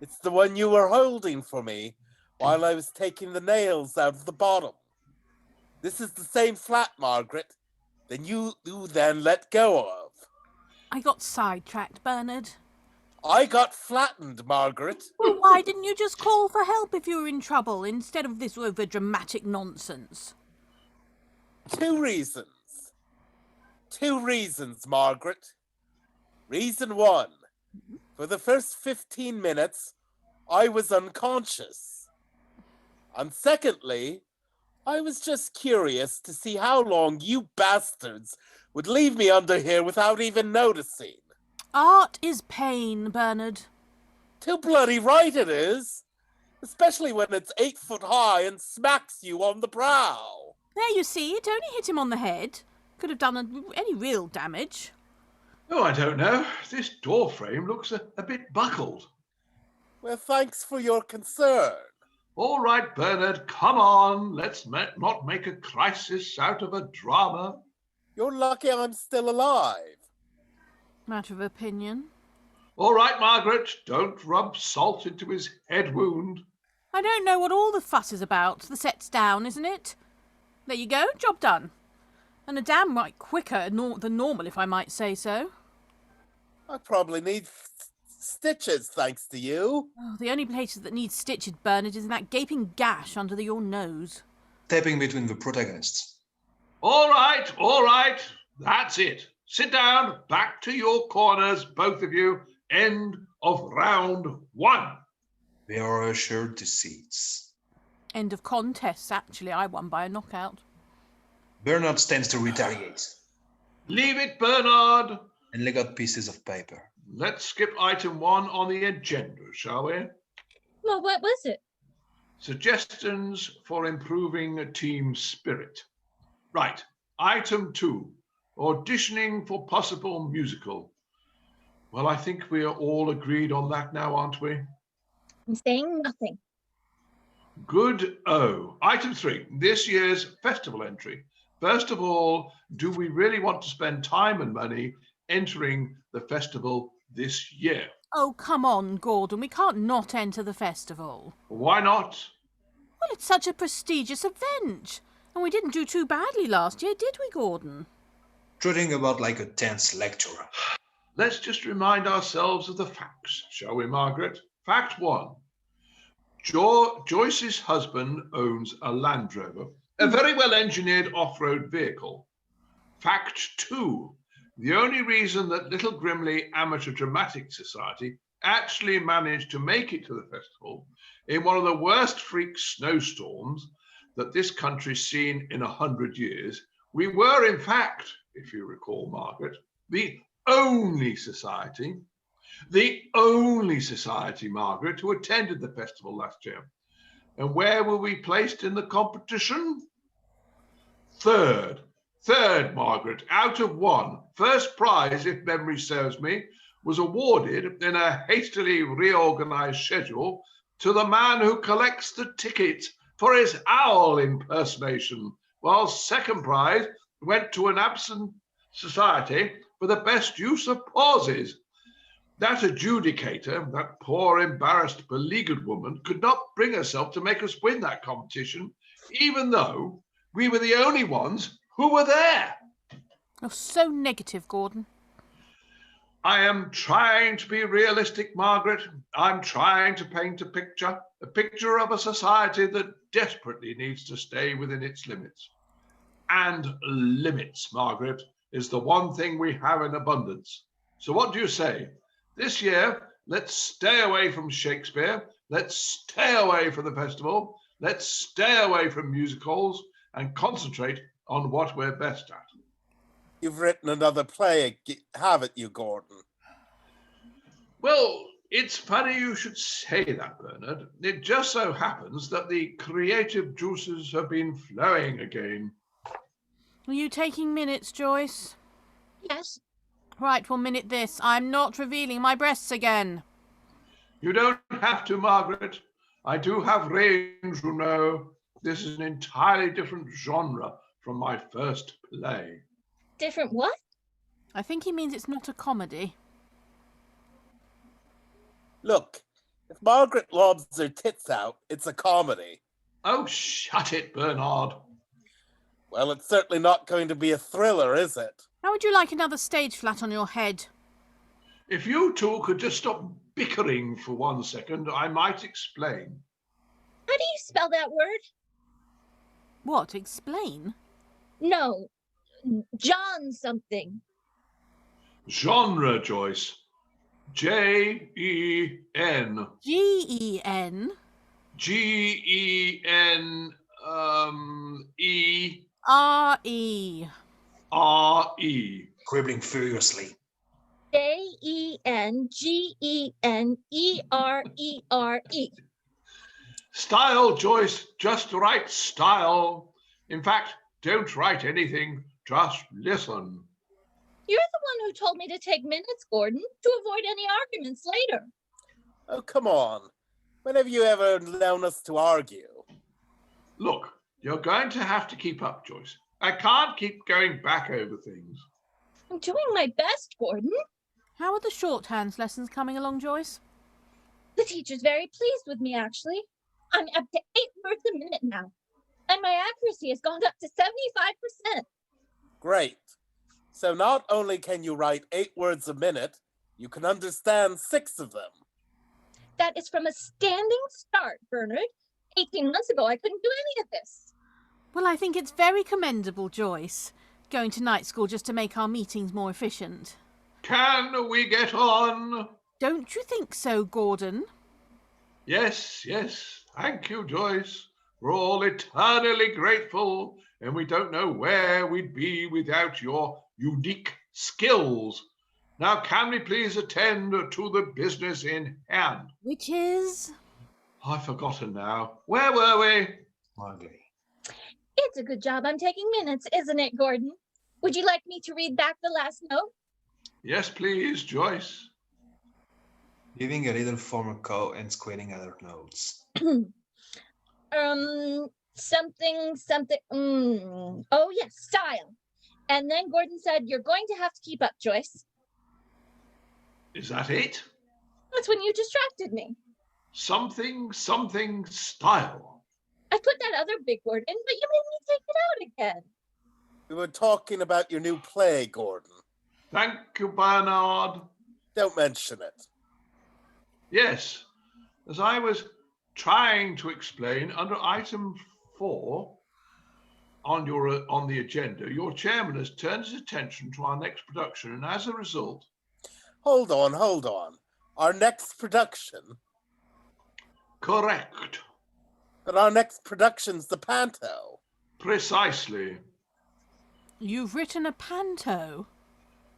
It's the one you were holding for me while I was taking the nails out of the bottom. This is the same flat, Margaret, that you then let go of. I got sidetracked, Bernard. I got flattened, Margaret. Well, why didn't you just call for help if you were in trouble instead of this over-dramatic nonsense? Two reasons. Two reasons, Margaret. Reason one, for the first 15 minutes, I was unconscious. And secondly, I was just curious to see how long you bastards would leave me under here without even noticing. Art is pain, Bernard. Too bloody right it is. Especially when it's 8 foot high and smacks you on the brow. There you see, it only hit him on the head. Could have done any real damage. Oh, I don't know. This door frame looks a bit buckled. Well, thanks for your concern. All right, Bernard, come on. Let's not make a crisis out of a drama. You're lucky I'm still alive. Matter of opinion. All right, Margaret, don't rub salt into his head wound. I don't know what all the fuss is about. The set's down, isn't it? There you go, job done. And a damn right quicker than normal, if I might say so. I probably need stitches, thanks to you. Oh, the only places that need stitches, Bernard, is in that gaping gash under your nose. Stepping between the protagonists. All right. That's it. Sit down, back to your corners, both of you. End of round one. They are ushered to seats. End of contest, actually. I won by a knockout. Bernard stands to retaliate Leave it, Bernard. and leg out pieces of paper. Let's skip item 1 on the agenda, shall we? Well, what was it? Suggestions for improving team spirit. Right. Item 2. Auditioning for possible musical. Well, I think we are all agreed on that now, aren't we? I'm saying nothing. Good. Item 3. This year's festival entry. First of all, do we really want to spend time and money entering the festival this year? Oh, come on, Gordon. We can't not enter the festival. Why not? Well, it's such a prestigious event. And we didn't do too badly last year, did we, Gordon? Strutting about like a tense lecturer. Let's just remind ourselves of the facts, shall we, Margaret? Fact 1. Joyce's husband owns a Land Rover, a very well-engineered off-road vehicle. Fact 2. The only reason that Little Grimley Amateur Dramatic Society actually managed to make it to the festival in one of the worst freak snowstorms that this country's seen in 100 years, we were, in fact, if you recall, Margaret, the only society, Margaret, who attended the festival last year. And where were we placed in the competition? Third, Margaret, out of 1. First prize, if memory serves me, was awarded in a hastily reorganized schedule to the man who collects the tickets for his owl impersonation, while second prize went to an absent society for the best use of pauses. That adjudicator, that poor, embarrassed, beleaguered woman, could not bring herself to make us win that competition, even though we were the only ones who were there. You're so negative, Gordon. I am trying to be realistic, Margaret. I'm trying to paint a picture of a society that desperately needs to stay within its limits. And limits, Margaret, is the one thing we have in abundance. So what do you say? This year, let's stay away from Shakespeare. Let's stay away from the festival. Let's stay away from musicals and concentrate on what we're best at. You've written another play, haven't you, Gordon? Well, It's funny you should say that, Bernard. It just so happens that the creative juices have been flowing again. Are you taking minutes, Joyce? Yes. Right, we'll minute this. I'm not revealing my breasts again. You don't have to, Margaret. I do have range, you know. This is an entirely different genre from my first play. Different what? I think he means it's not a comedy. Look, if Margaret lobs her tits out, it's a comedy. Oh, shut it, Bernard. Well, it's certainly not going to be a thriller, is it? How would you like another stage flat on your head? If you two could just stop bickering for 1 second, I might explain. How do you spell that word? What? Explain? No. John something. Genre, Joyce. Jen. G-E-N? Gen R-E. ERE. Cribbling furiously. Jengenere. Style, Joyce, just write style. In fact, don't write anything, just listen. You're the one who told me to take minutes, Gordon, to avoid any arguments later. Oh, come on. When have you ever known us to argue? Look, you're going to have to keep up, Joyce. I can't keep going back over things. I'm doing my best, Gordon. How are the shorthands lessons coming along, Joyce? The teacher's very pleased with me, actually. I'm up to 8 words a minute now, and my accuracy has gone up to 75%. Great. So not only can you write 8 words a minute, you can understand 6 of them. That is from a standing start, Bernard. 18 months ago, I couldn't do any of this. Well, I think it's very commendable, Joyce, going to night school just to make our meetings more efficient. Can we get on? Don't you think so, Gordon? Yes. Thank you, Joyce. We're all eternally grateful, and we don't know where we'd be without your unique skills. Now, can we please attend to the business in hand? Which is? I've forgotten now. Where were we? Margaret. It's a good job I'm taking minutes, isn't it, Gordon? Would you like me to read back the last note? Yes, please, Joyce. Giving a little former call and squinting at her notes. Something. Oh, yes, style. And then Gordon said, you're going to have to keep up, Joyce. Is that it? That's when you distracted me. Something style. I put that other big word in, but you made me take it out again. We were talking about your new play, Gordon. Thank you, Bernard. Don't mention it. Yes, as I was trying to explain, under item 4 on the agenda, your chairman has turned his attention to our next production, and as a result... Hold on. Our next production? Correct. But our next production's the Panto. Precisely. You've written a panto?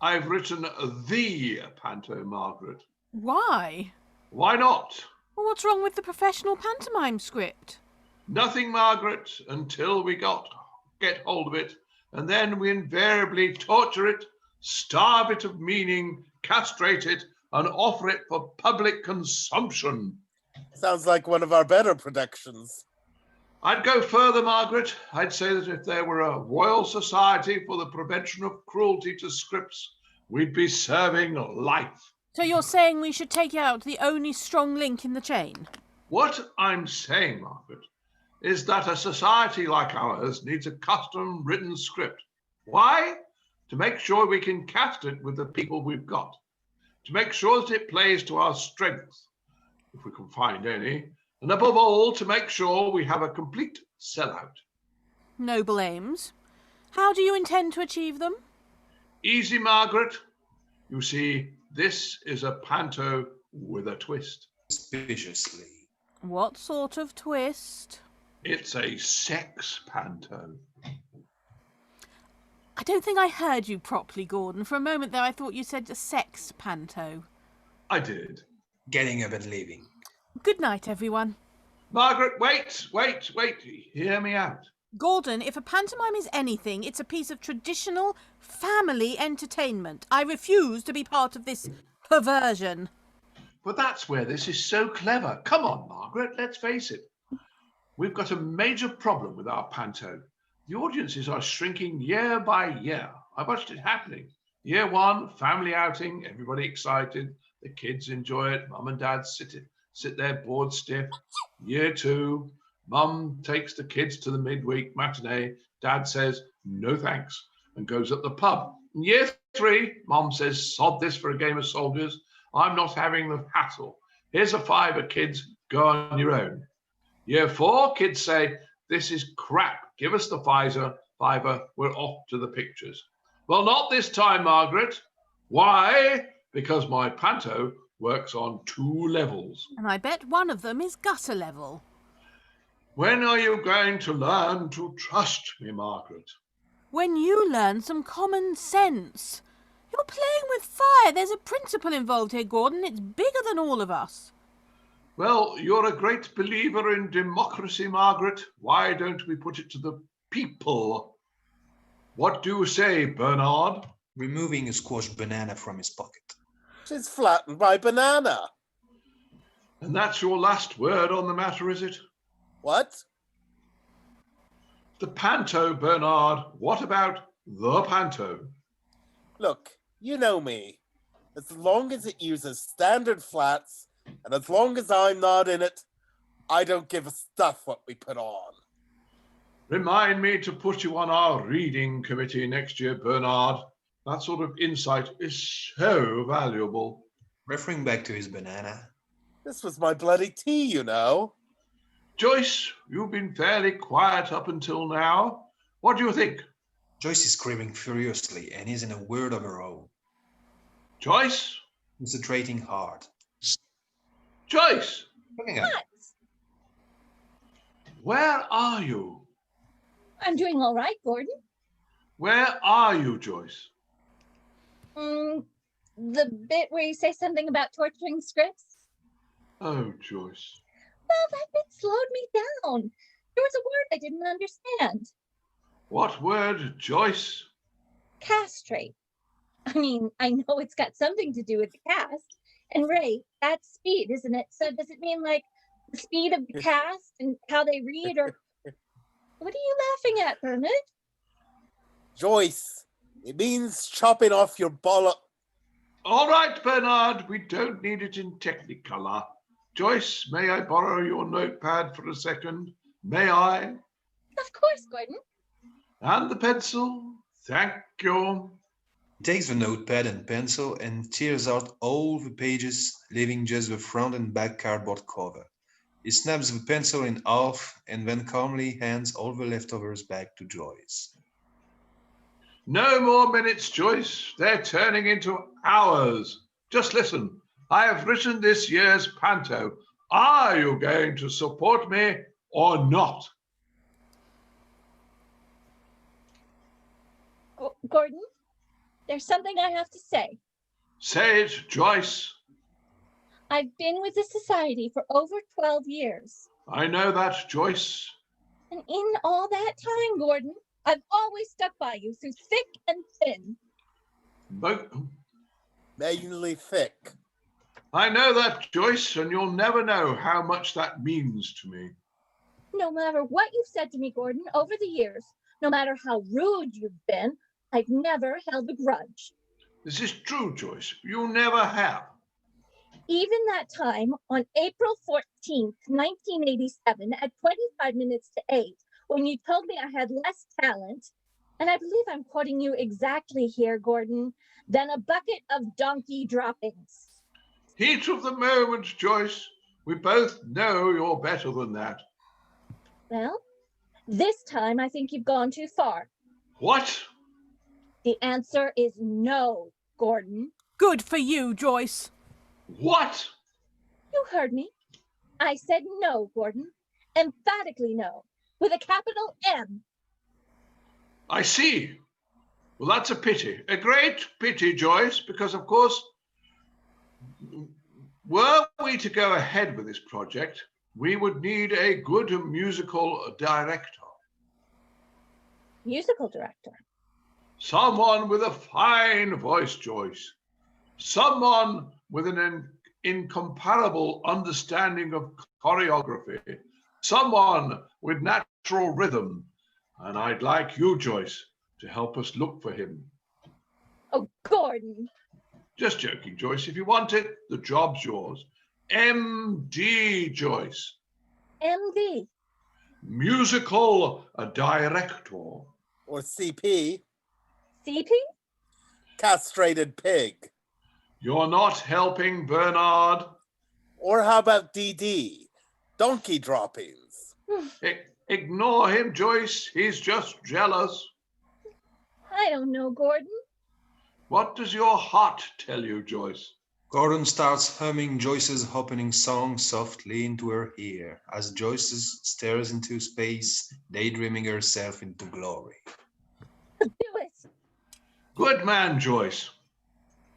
I've written the Panto, Margaret. Why? Why not? Well, what's wrong with the professional pantomime script? Nothing, Margaret, until we get hold of it, and then we invariably torture it, starve it of meaning, castrate it, and offer it for public consumption. Sounds like one of our better productions. I'd go further, Margaret. I'd say that if there were a Royal Society for the Prevention of Cruelty to Scripts, we'd be serving life. So you're saying we should take out the only strong link in the chain? What I'm saying, Margaret, is that a society like ours needs a custom-written script. Why? To make sure we can cast it with the people we've got. To make sure that it plays to our strengths, if we can find any. And above all, to make sure we have a complete sellout. Noble aims. How do you intend to achieve them? Easy, Margaret. You see, this is a panto with a twist. Suspiciously. What sort of twist? It's a sex panto. I don't think I heard you properly, Gordon. For a moment there I thought you said a sex panto. I did. getting up and leaving. Good night, everyone. Margaret, wait. Hear me out. Gordon, if a pantomime is anything, it's a piece of traditional family entertainment. I refuse to be part of this perversion. But that's where this is so clever. Come on, Margaret, let's face it. We've got a major problem with our panto. The audiences are shrinking year by year. I watched it happening. Year one, family outing, everybody excited. The kids enjoy it. Mum and dad sit there bored stiff. Year two, Mum takes the kids to the midweek matinee. Dad says, no thanks, and goes up the pub. In year three, Mum says, sod this for a game of soldiers. I'm not having the hassle. Here's a fiver, kids. Go on your own. Year four, kids say, this is crap. Give us the fiver. We're off to the pictures. Well, not this time, Margaret. Why? Because my panto works on 2 levels. And I bet one of them is gutter level. When are you going to learn to trust me, Margaret? When you learn some common sense. You're playing with fire. There's a principle involved here, Gordon. It's bigger than all of us. Well, you're a great believer in democracy, Margaret. Why don't we put it to the people? What do you say, Bernard? Removing a squashed banana from his pocket. She's flattened my banana. And that's your last word on the matter, is it? What? The panto, Bernard. What about the panto? Look, you know me. As long as it uses standard flats, and as long as I'm not in it, I don't give a stuff what we put on. Remind me to put you on our reading committee next year, Bernard. That sort of insight is so valuable. Referring back to his banana. This was my bloody tea, you know. Joyce, you've been fairly quiet up until now. What do you think? Joyce is screaming furiously and is in a world of her own. Joyce? Concentrating hard. Joyce! Looking up. What? Where are you? I'm doing all right, Gordon. Where are you, Joyce? The bit where you say something about torturing scripts? Oh, Joyce. Well, that bit slowed me down. There was a word I didn't understand. What word, Joyce? Castrate. I mean, I know it's got something to do with the cast. And Ray, that's speed, isn't it? So does it mean like the speed of the cast and how they read, or what are you laughing at, Bernard? Joyce, it means chopping off your bollock. All right, Bernard, we don't need it in Technicolor. Joyce, may I borrow your notepad for a second? May I? Of course, Gordon. And the pencil? Thank you. He takes the notepad and pencil and tears out all the pages, leaving just the front and back cardboard cover. He snaps the pencil in half and then calmly hands all the leftovers back to Joyce. No more minutes, Joyce. They're turning into hours. Just listen. I have written this year's panto. Are you going to support me or not? Gordon, there's something I have to say. Say it, Joyce. I've been with the society for over 12 years. I know that, Joyce. And in all that time, Gordon, I've always stuck by you through thick and thin. Mainly thick. I know that, Joyce, and you'll never know how much that means to me. No matter what you've said to me, Gordon, over the years, no matter how rude you've been, I've never held a grudge. This is true, Joyce. You never have. Even that time on April 14th, 1987, at 25 minutes to 8, when you told me I had less talent, and I believe I'm quoting you exactly here, Gordon, than a bucket of donkey droppings. Heat of the moment, Joyce. We both know you're better than that. Well, this time I think you've gone too far. What? The answer is no, Gordon. Good for you, Joyce. What? You heard me. I said no, Gordon. Emphatically no, with a capital M. I see. Well, that's a pity. A great pity, Joyce, because, of course, Were we to go ahead with this project, we would need a good musical director. Musical director. Someone with a fine voice, Joyce. Someone with an incomparable understanding of choreography. Someone with natural rhythm. And I'd like you, Joyce, to help us look for him. Oh, Gordon. Just joking, Joyce. If you want it, the job's yours. MD, Joyce. MD. Musical director. Or CP, CP? castrated pig. You're not helping, Bernard. Or how about DD, donkey droppings? Ignore him, Joyce. He's just jealous. I don't know, Gordon. What does your heart tell you, Joyce? Gordon starts humming Joyce's opening song softly into her ear as Joyce stares into space, daydreaming herself into glory. Do it. Good man, Joyce.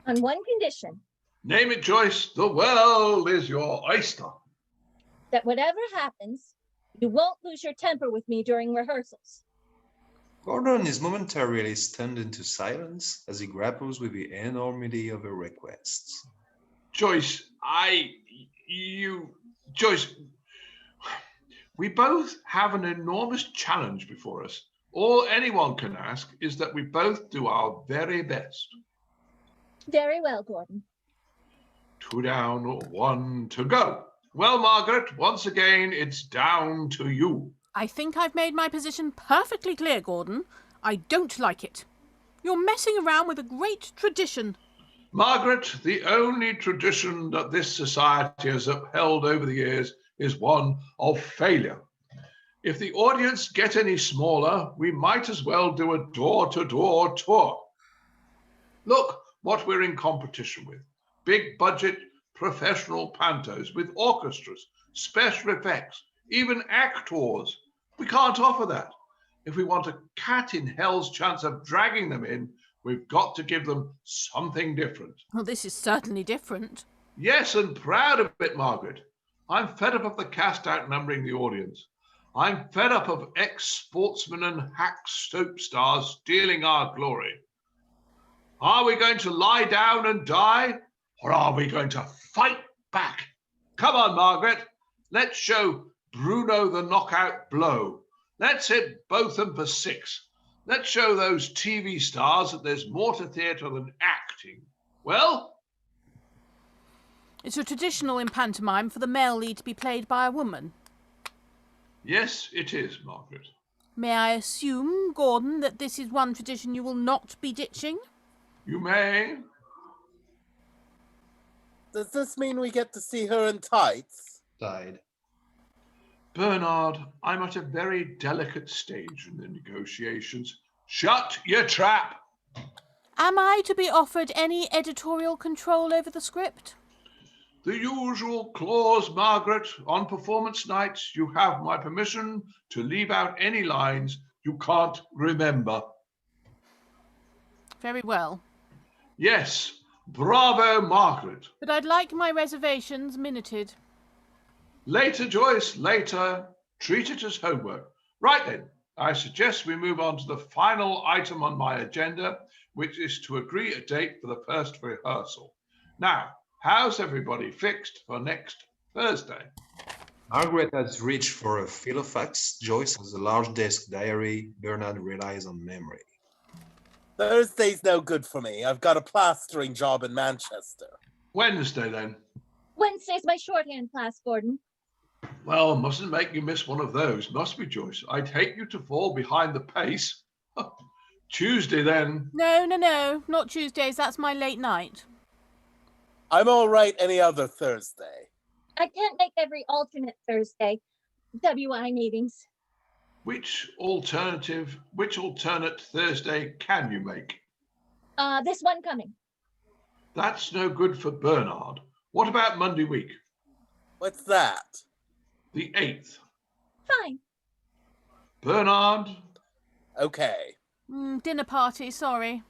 On one condition, Name it, Joyce. The world is your oyster. that whatever happens, you won't lose your temper with me during rehearsals. Gordon is momentarily stunned into silence as he grapples with the enormity of her requests. Joyce, Joyce, we both have an enormous challenge before us. All anyone can ask is that we both do our very best. Very well, Gordon. 2 down, 1 to go. Well, Margaret, once again, it's down to you. I think I've made my position perfectly clear, Gordon. I don't like it. You're messing around with a great tradition. Margaret, the only tradition that this society has upheld over the years is one of failure. If the audience get any smaller, we might as well do a door-to-door tour. Look what we're in competition with. Big budget professional pantos with orchestras, special effects, even actors. We can't offer that. If we want a cat in hell's chance of dragging them in, we've got to give them something different. Well, this is certainly different. Yes, and proud of it, Margaret. I'm fed up of the cast outnumbering the audience. I'm fed up of ex-sportsmen and hack soap stars stealing our glory. Are we going to lie down and die, or are we going to fight back? Come on, Margaret. Let's show Bruno the knockout blow. Let's hit Botham for 6. Let's show those TV stars that there's more to theatre than acting. Well? It's a traditional in pantomime for the male lead to be played by a woman. Yes, it is, Margaret. May I assume, Gordon, that this is one tradition you will not be ditching? You may. Does this mean we get to see her in tights? Died. Bernard, I'm at a very delicate stage in the negotiations. Shut your trap! Am I to be offered any editorial control over the script? The usual clause, Margaret. On performance nights, you have my permission to leave out any lines you can't remember. Very well. Yes, bravo, Margaret. But I'd like my reservations minuted. Later, Joyce, later. Treat it as homework. Right then, I suggest we move on to the final item on my agenda, which is to agree a date for the first rehearsal. Now, how's everybody fixed for next Thursday? Margaret has reached for a filofax. Joyce has a large desk diary. Bernard relies on memory. Thursday's no good for me. I've got a plastering job in Manchester. Wednesday, then. Wednesday's my shorthand class, Gordon. Well, mustn't make you miss one of those, must we, Joyce? I'd hate you to fall behind the pace. Tuesday, then. No, not Tuesdays. That's my late night. I'm all right any other Thursday. I can't make every alternate Thursday. WI meetings. Which alternate Thursday can you make? This one coming. That's no good for Bernard. What about Monday week? What's that? The 8th. Fine. Bernard? Okay. Dinner party, sorry.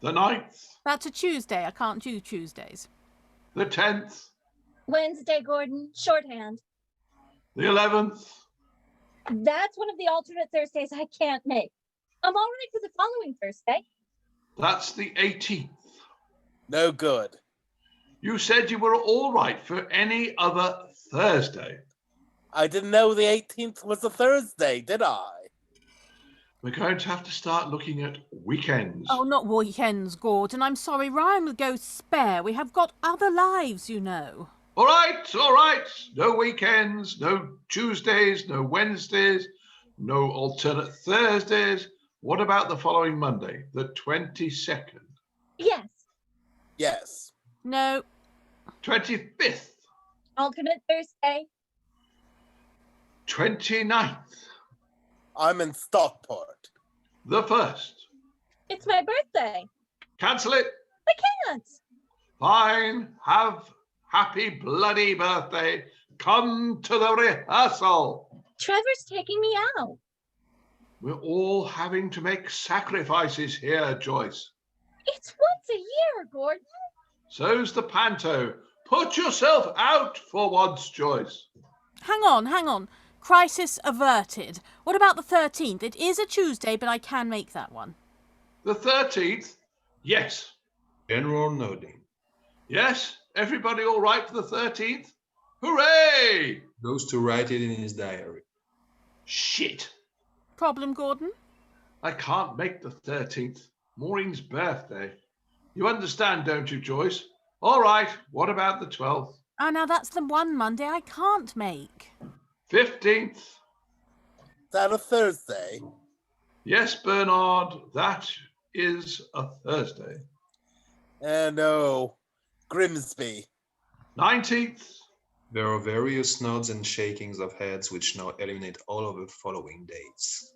The 9th. That's a Tuesday. I can't do Tuesdays. The 10th. Wednesday, Gordon. Shorthand. The 11th. That's one of the alternate Thursdays I can't make. I'm all right for the following Thursday. That's the 18th. No good. You said you were all right for any other Thursday. I didn't know the 18th was a Thursday, did I? We're going to have to start looking at weekends. Oh, not weekends, Gordon. I'm sorry, Ryan will go spare. We have got other lives, you know. All right, all right. No weekends, no Tuesdays, no Wednesdays, no alternate Thursdays. What about the following Monday, the 22nd? Yes. Yes. No. 25th? Alternate Thursday. 29th? I'm in Stockport. The 1st? It's my birthday. Cancel it. I can't. Fine. Have happy bloody birthday. Come to the rehearsal. Trevor's taking me out. We're all having to make sacrifices here, Joyce. It's once a year, Gordon. So's the Panto. Put yourself out for once, Joyce. Hang on. Crisis averted. What about the 13th? It is a Tuesday, but I can make that one. The 13th? Yes. General nodding. Yes? Everybody all right for the 13th? Hooray! Goes to write it in his diary. Shit. Problem, Gordon? I can't make the 13th. Maureen's birthday. You understand, don't you, Joyce? All right. What about the 12th? Ah, now that's the one Monday I can't make. 15th? Is that a Thursday? Yes, Bernard, that is a Thursday. No. Grimsby. 19th? There are various nods and shakings of heads which now eliminate all of the following dates.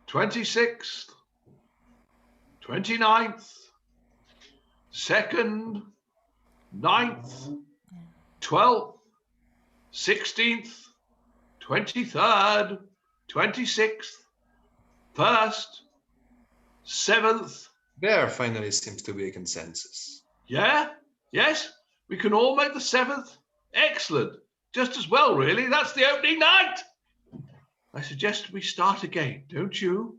26th? 29th? 2nd? 9th? 12th? 16th? 23rd? 26th? 1st? 7th? There finally seems to be a consensus. Yeah? Yes? We can all make the 7th? Excellent. Just as well, really. That's the opening night. I suggest we start again, don't you?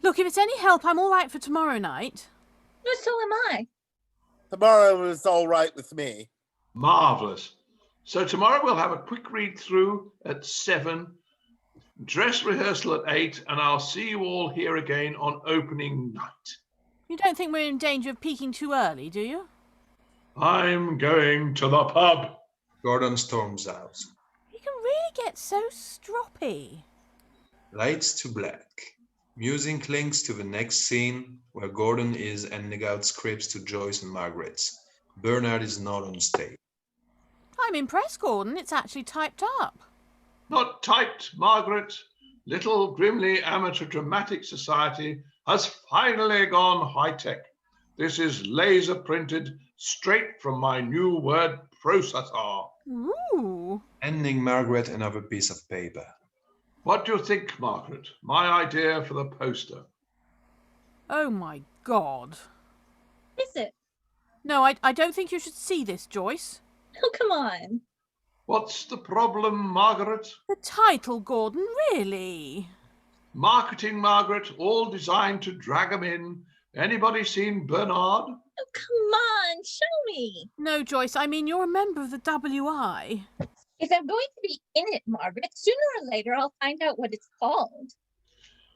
Look, if it's any help, I'm all right for tomorrow night. No, so am I. Tomorrow is all right with me. Marvellous. So tomorrow we'll have a quick read through at 7, dress rehearsal at 8, and I'll see you all here again on opening night. You don't think we're in danger of peaking too early, do you? I'm going to the pub. Gordon storms out. You can really get so stroppy. Lights to black. Music links to the next scene where Gordon is handing out scripts to Joyce and Margaret. Bernard is not on stage. I'm impressed, Gordon. It's actually typed up. Not typed, Margaret. Little Grimley Amateur Dramatic Society has finally gone high-tech. This is laser printed straight from my new word processor. Ooh. Handing Margaret another piece of paper. What do you think, Margaret? My idea for the poster. Oh, my God. Is it? No, I don't think you should see this, Joyce. Oh, come on. What's the problem, Margaret? The title, Gordon, really? Marketing, Margaret, all designed to drag 'em in. Anybody seen Bernard? Oh, come on. Show me. No, Joyce, I mean, you're a member of the WI. If I'm going to be in it, Margaret, sooner or later I'll find out what it's called.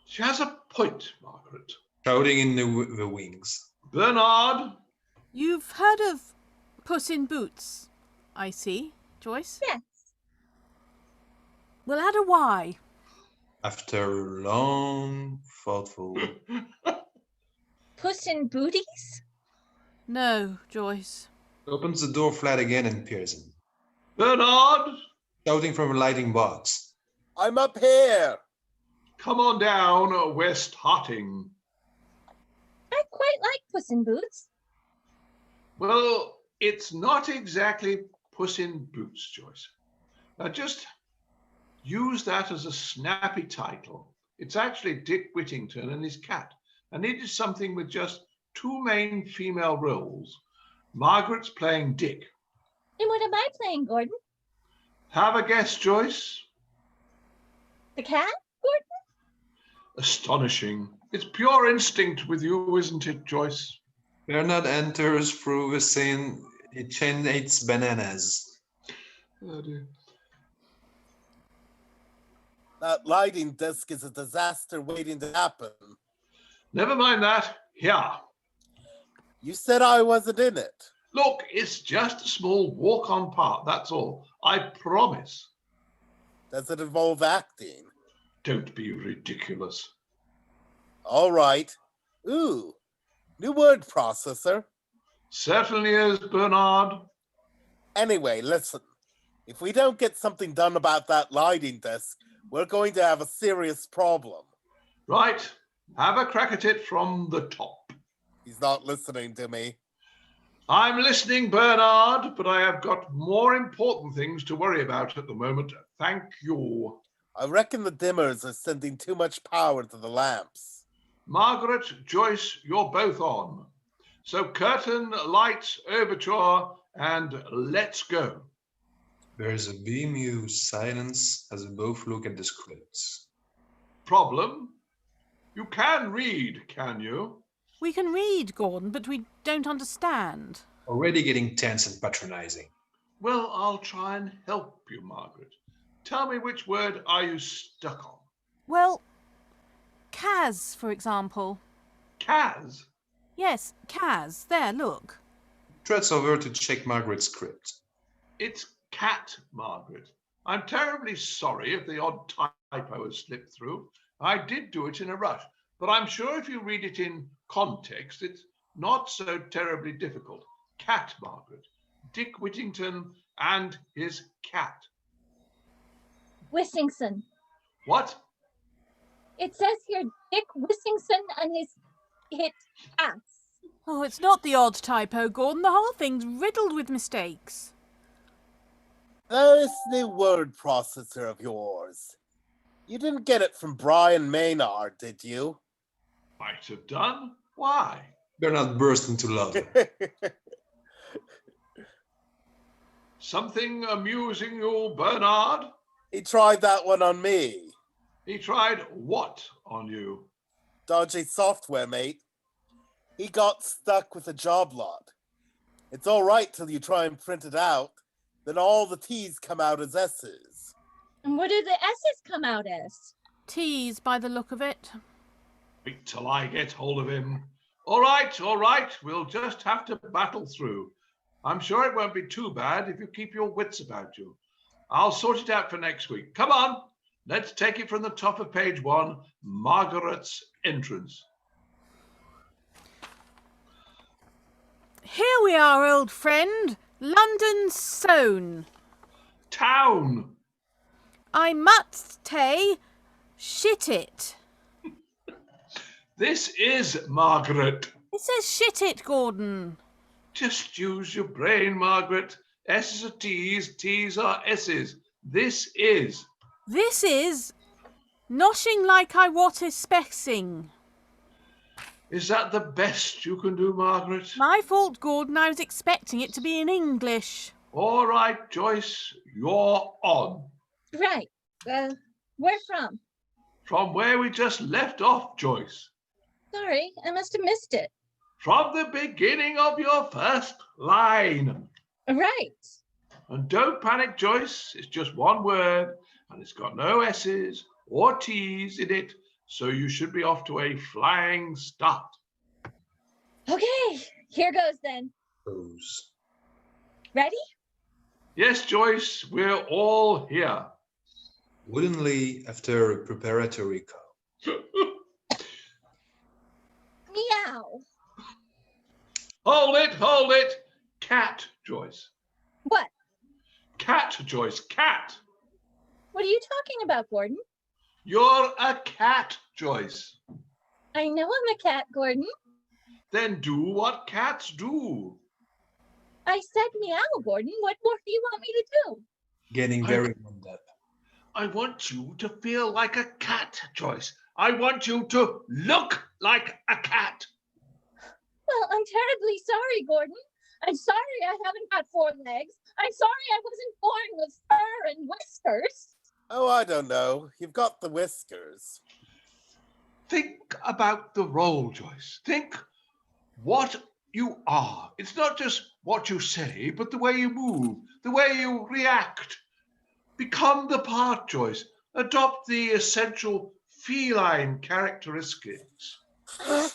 She has a point, Margaret. Shouting in the wings. Bernard? You've heard of Puss in Boots, I see, Joyce. Yes. We'll add a Y. After long, thoughtful. Puss in Booties? No, Joyce. Opens the door flat again and peers in. Bernard? Shouting from a lighting box. I'm up here. Come on down, we're starting. I quite like Puss in Boots. Well, it's not exactly Puss in Boots, Joyce. Now just use that as a snappy title. It's actually Dick Whittington and his cat. I needed something with just two main female roles. Margaret's playing Dick. And what am I playing, Gordon? Have a guess, Joyce. The cat, Gordon? Astonishing. It's pure instinct with you, isn't it, Joyce? Bernard enters through the scene. He chains bananas. Oh, dear. That lighting disc is a disaster waiting to happen. Never mind that. Here. You said I wasn't in it. Look, it's just a small walk-on part, that's all. I promise. Does it involve acting? Don't be ridiculous. All right. Ooh, new word processor. Certainly is, Bernard. Anyway, listen. If we don't get something done about that lighting disc, we're going to have a serious problem. Right. Have a crack at it from the top. He's not listening to me. I'm listening, Bernard, but I have got more important things to worry about at the moment. Thank you. I reckon the dimmers are sending too much power to the lamps. Margaret, Joyce, you're both on. So curtain, lights, overture, and let's go. There's a bemused silence as both look at the scripts. Problem? You can read, can you? We can read, Gordon, but we don't understand. Already getting tense and patronizing. Well, I'll try and help you, Margaret. Tell me, which word are you stuck on? Well, Kaz, for example. Kaz? Yes, Kaz. There, look. Treads over to check Margaret's script. It's cat, Margaret. I'm terribly sorry if the odd typo has slipped through. I did do it in a rush, but I'm sure if you read it in context, it's not so terribly difficult. Cat, Margaret. Dick Whittington and his cat. Wissington. What? It says here Dick Wissington and his cats. Oh, it's not the odd typo, Gordon. The whole thing's riddled with mistakes. This new word processor of yours. You didn't get it from Brian Maynard, did you? Might have done. Why? Bernard burst into laughter. Something amusing you, Bernard? He tried that one on me. He tried what on you? Dodgy software, mate. He got stuck with a job lot. It's all right till you try and print it out. Then all the T's come out as S's. And what do the S's come out as? T's by the look of it. Wait till I get hold of him. All right. We'll just have to battle through. I'm sure it won't be too bad if you keep your wits about you. I'll sort it out for next week. Come on, let's take it from the top of page 1, Margaret's entrance. Here we are, old friend. London Sown. Town. I must say, shit it. This is Margaret. It says shit it, Gordon. Just use your brain, Margaret. S's are T's, T's are S's. This is. This is noshing like I what expecting. Is that the best you can do, Margaret? My fault, Gordon. I was expecting it to be in English. All right, Joyce, you're on. Right. Where from? From where we just left off, Joyce. Sorry, I must have missed it. From the beginning of your first line. Right. And don't panic, Joyce. It's just one word, and it's got no S's or T's in it, so you should be off to a flying start. Okay, here goes then. Pose. Ready? Yes, Joyce, we're all here. Woodenly after a preparatory call. Meow. Hold it. Cat, Joyce. What? Cat, Joyce, cat. What are you talking about, Gordon? You're a cat, Joyce. I know I'm a cat, Gordon. Then do what cats do. I said meow, Gordon. What more do you want me to do? Getting very wound up. I want you to feel like a cat, Joyce. I want you to look like a cat. Well, I'm terribly sorry, Gordon. I'm sorry I haven't got 4 legs. I'm sorry I wasn't born with fur and whiskers. Oh, I don't know. You've got the whiskers. Think about the role, Joyce. Think what you are. It's not just what you say, but the way you move, the way you react. Become the part, Joyce. Adopt the essential feline characteristics. Sorry?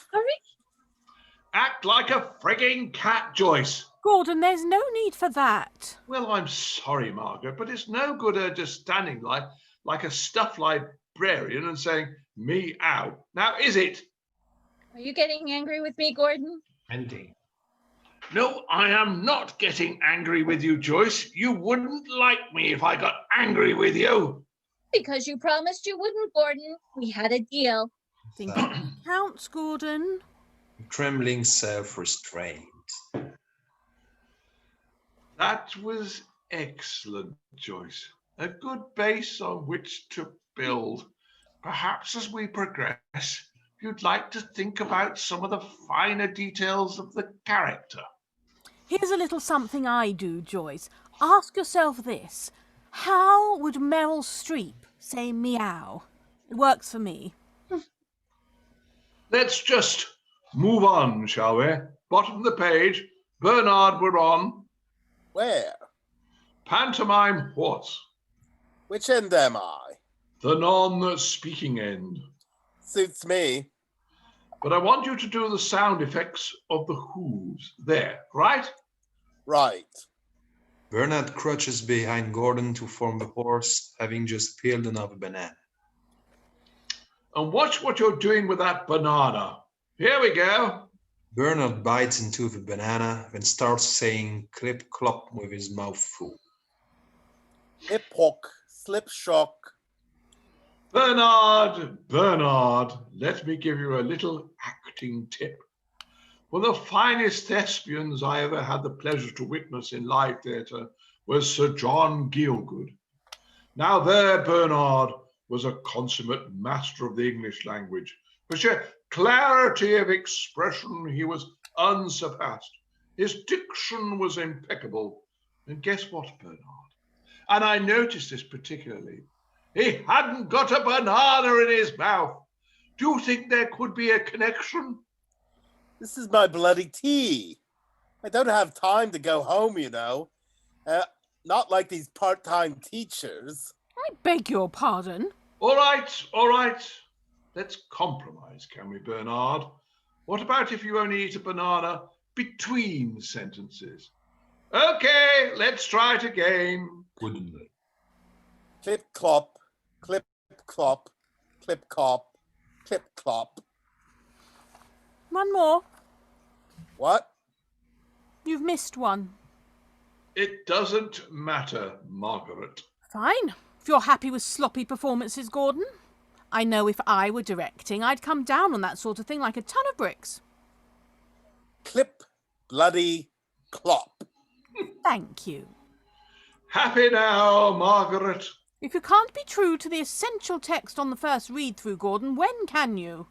Act like a frigging cat, Joyce. Gordon, there's no need for that. Well, I'm sorry, Margaret, but it's no good just standing like a stuffed librarian and saying, meow. Now, is it? Are you getting angry with me, Gordon? Indeed. No, I am not getting angry with you, Joyce. You wouldn't like me if I got angry with you. Because you promised you wouldn't, Gordon. We had a deal. Think it counts, Gordon. Trembling self-restraint. That was excellent, Joyce. A good base on which to build. Perhaps as we progress, you'd like to think about some of the finer details of the character. Here's a little something I do, Joyce. Ask yourself this. How would Meryl Streep say meow? It works for me. Let's just move on, shall we? Bottom of the page. Bernard, we're on. Where? Pantomime horse. Which end am I? The non-speaking end. Suits me. But I want you to do the sound effects of the hooves. There, right? Right. Bernard crouches behind Gordon to form the horse, having just peeled another banana. And watch what you're doing with that banana. Here we go. Bernard bites into the banana, then starts saying clip-clop with his mouth full. Hip hook, slip shock. Bernard, let me give you a little acting tip. One of the finest thespians I ever had the pleasure to witness in live theatre was Sir John Gielgud. Now there, Bernard was a consummate master of the English language. For sheer clarity of expression, he was unsurpassed. His diction was impeccable. And guess what, Bernard? And I noticed this particularly. He hadn't got a banana in his mouth. Do you think there could be a connection? This is my bloody tea. I don't have time to go home, you know. Not like these part-time teachers. I beg your pardon. All right. Let's compromise, can we, Bernard? What about if you only eat a banana between sentences? Okay, let's try it again. Woodenly. Clip clop, clip clop, clip clop, clip clop. One more. What? You've missed one. It doesn't matter, Margaret. Fine. If you're happy with sloppy performances, Gordon. I know if I were directing, I'd come down on that sort of thing like a ton of bricks. Clip bloody clop. Thank you. Happy now, Margaret. If you can't be true to the essential text on the first read-through, Gordon, when can you?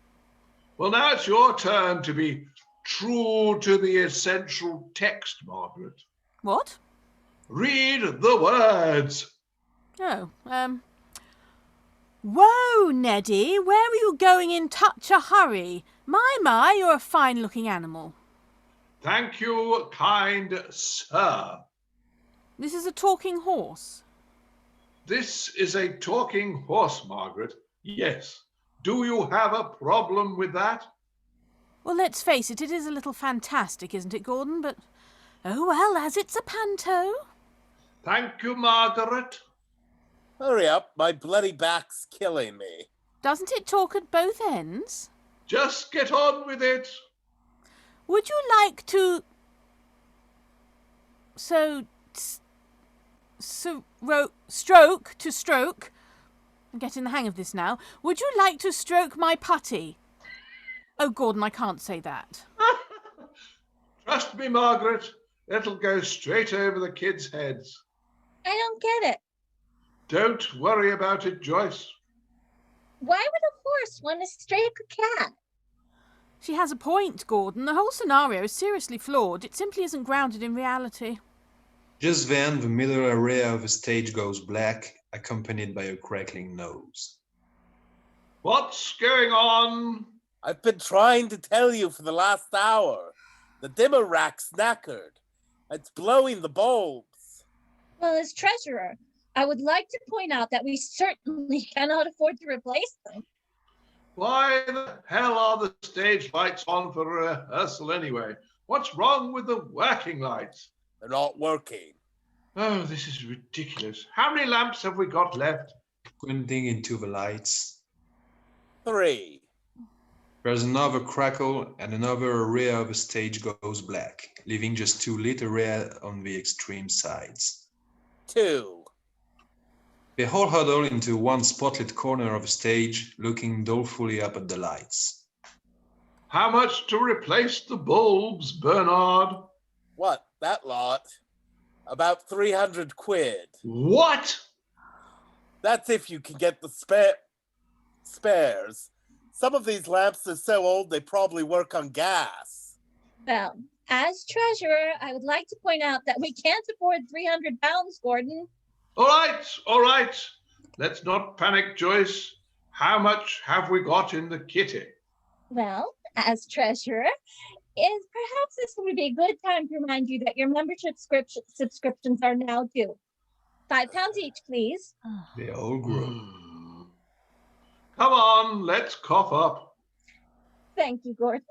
Well, now it's your turn to be true to the essential text, Margaret. What? Read the words. Oh, Whoa, Neddy, where are you going in such a hurry? My, you're a fine-looking animal. Thank you, kind sir. This is a talking horse. This is a talking horse, Margaret. Yes. Do you have a problem with that? Well, let's face it, it is a little fantastic, isn't it, Gordon? But, oh well, as it's a panto. Thank you, Margaret. Hurry up, my bloody back's killing me. Doesn't it talk at both ends? Just get on with it. Would you like to... stroke. I'm getting the hang of this now. Would you like to stroke my putty? Oh, Gordon, I can't say that. Trust me, Margaret. It'll go straight over the kids' heads. I don't get it. Don't worry about it, Joyce. Why would a horse want to stroke a cat? She has a point, Gordon. The whole scenario is seriously flawed. It simply isn't grounded in reality. Just then, the middle area of the stage goes black, accompanied by a crackling nose. What's going on? I've been trying to tell you for the last hour. The dimmer rack's knackered. It's blowing the bulbs. Well, as treasurer, I would like to point out that we certainly cannot afford to replace them. Why the hell are the stage lights on for rehearsal anyway? What's wrong with the working lights? They're not working. Oh, this is ridiculous. How many lamps have we got left? Squinting into the lights, 3. there's another crackle and another area of the stage goes black, leaving just 2 lit areas on the extreme sides. 2. They all huddle into one spotlit corner of the stage, looking dolefully up at the lights. How much to replace the bulbs, Bernard? What, that lot? About 300 quid. What? That's if you can get the spares. Some of these lamps are so old they probably work on gas. Well, as treasurer, I would like to point out that we can't afford 300 pounds, Gordon. All right. Let's not panic, Joyce. How much have we got in the kitty? Well, as treasurer, perhaps this would be a good time to remind you that your membership subscriptions are now due. £5 each, please. They all groan. Come on, let's cough up. Thank you, Gordon.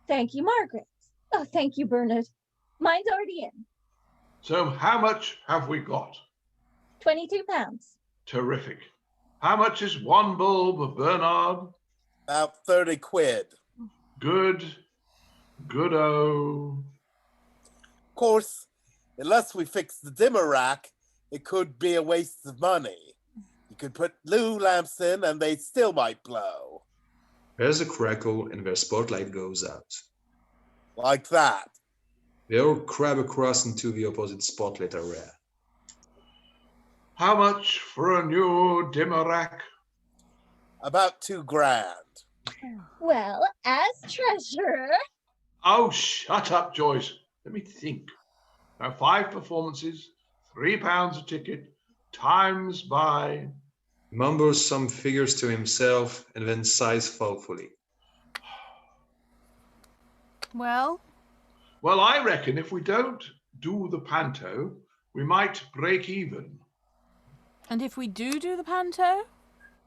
Thank you, Margaret. Oh, thank you, Bernard. Mine's already in. So how much have we got? £22. Terrific. How much is one bulb, Bernard? About 30 quid. Good-o. Of course, unless we fix the dimmer rack, it could be a waste of money. You could put new lamps in and they still might blow. There's a crackle and their spotlight goes out. Like that. They all crab across into the opposite spotlit area. How much for a new dimmer rack? About £2,000. Well, as treasurer... Oh, shut up, Joyce. Let me think. Now, 5 performances, £3 a ticket, times by... He mumbles some figures to himself and then sighs thoughtfully. Well? Well, I reckon if we don't do the panto, we might break even. And if we do the panto?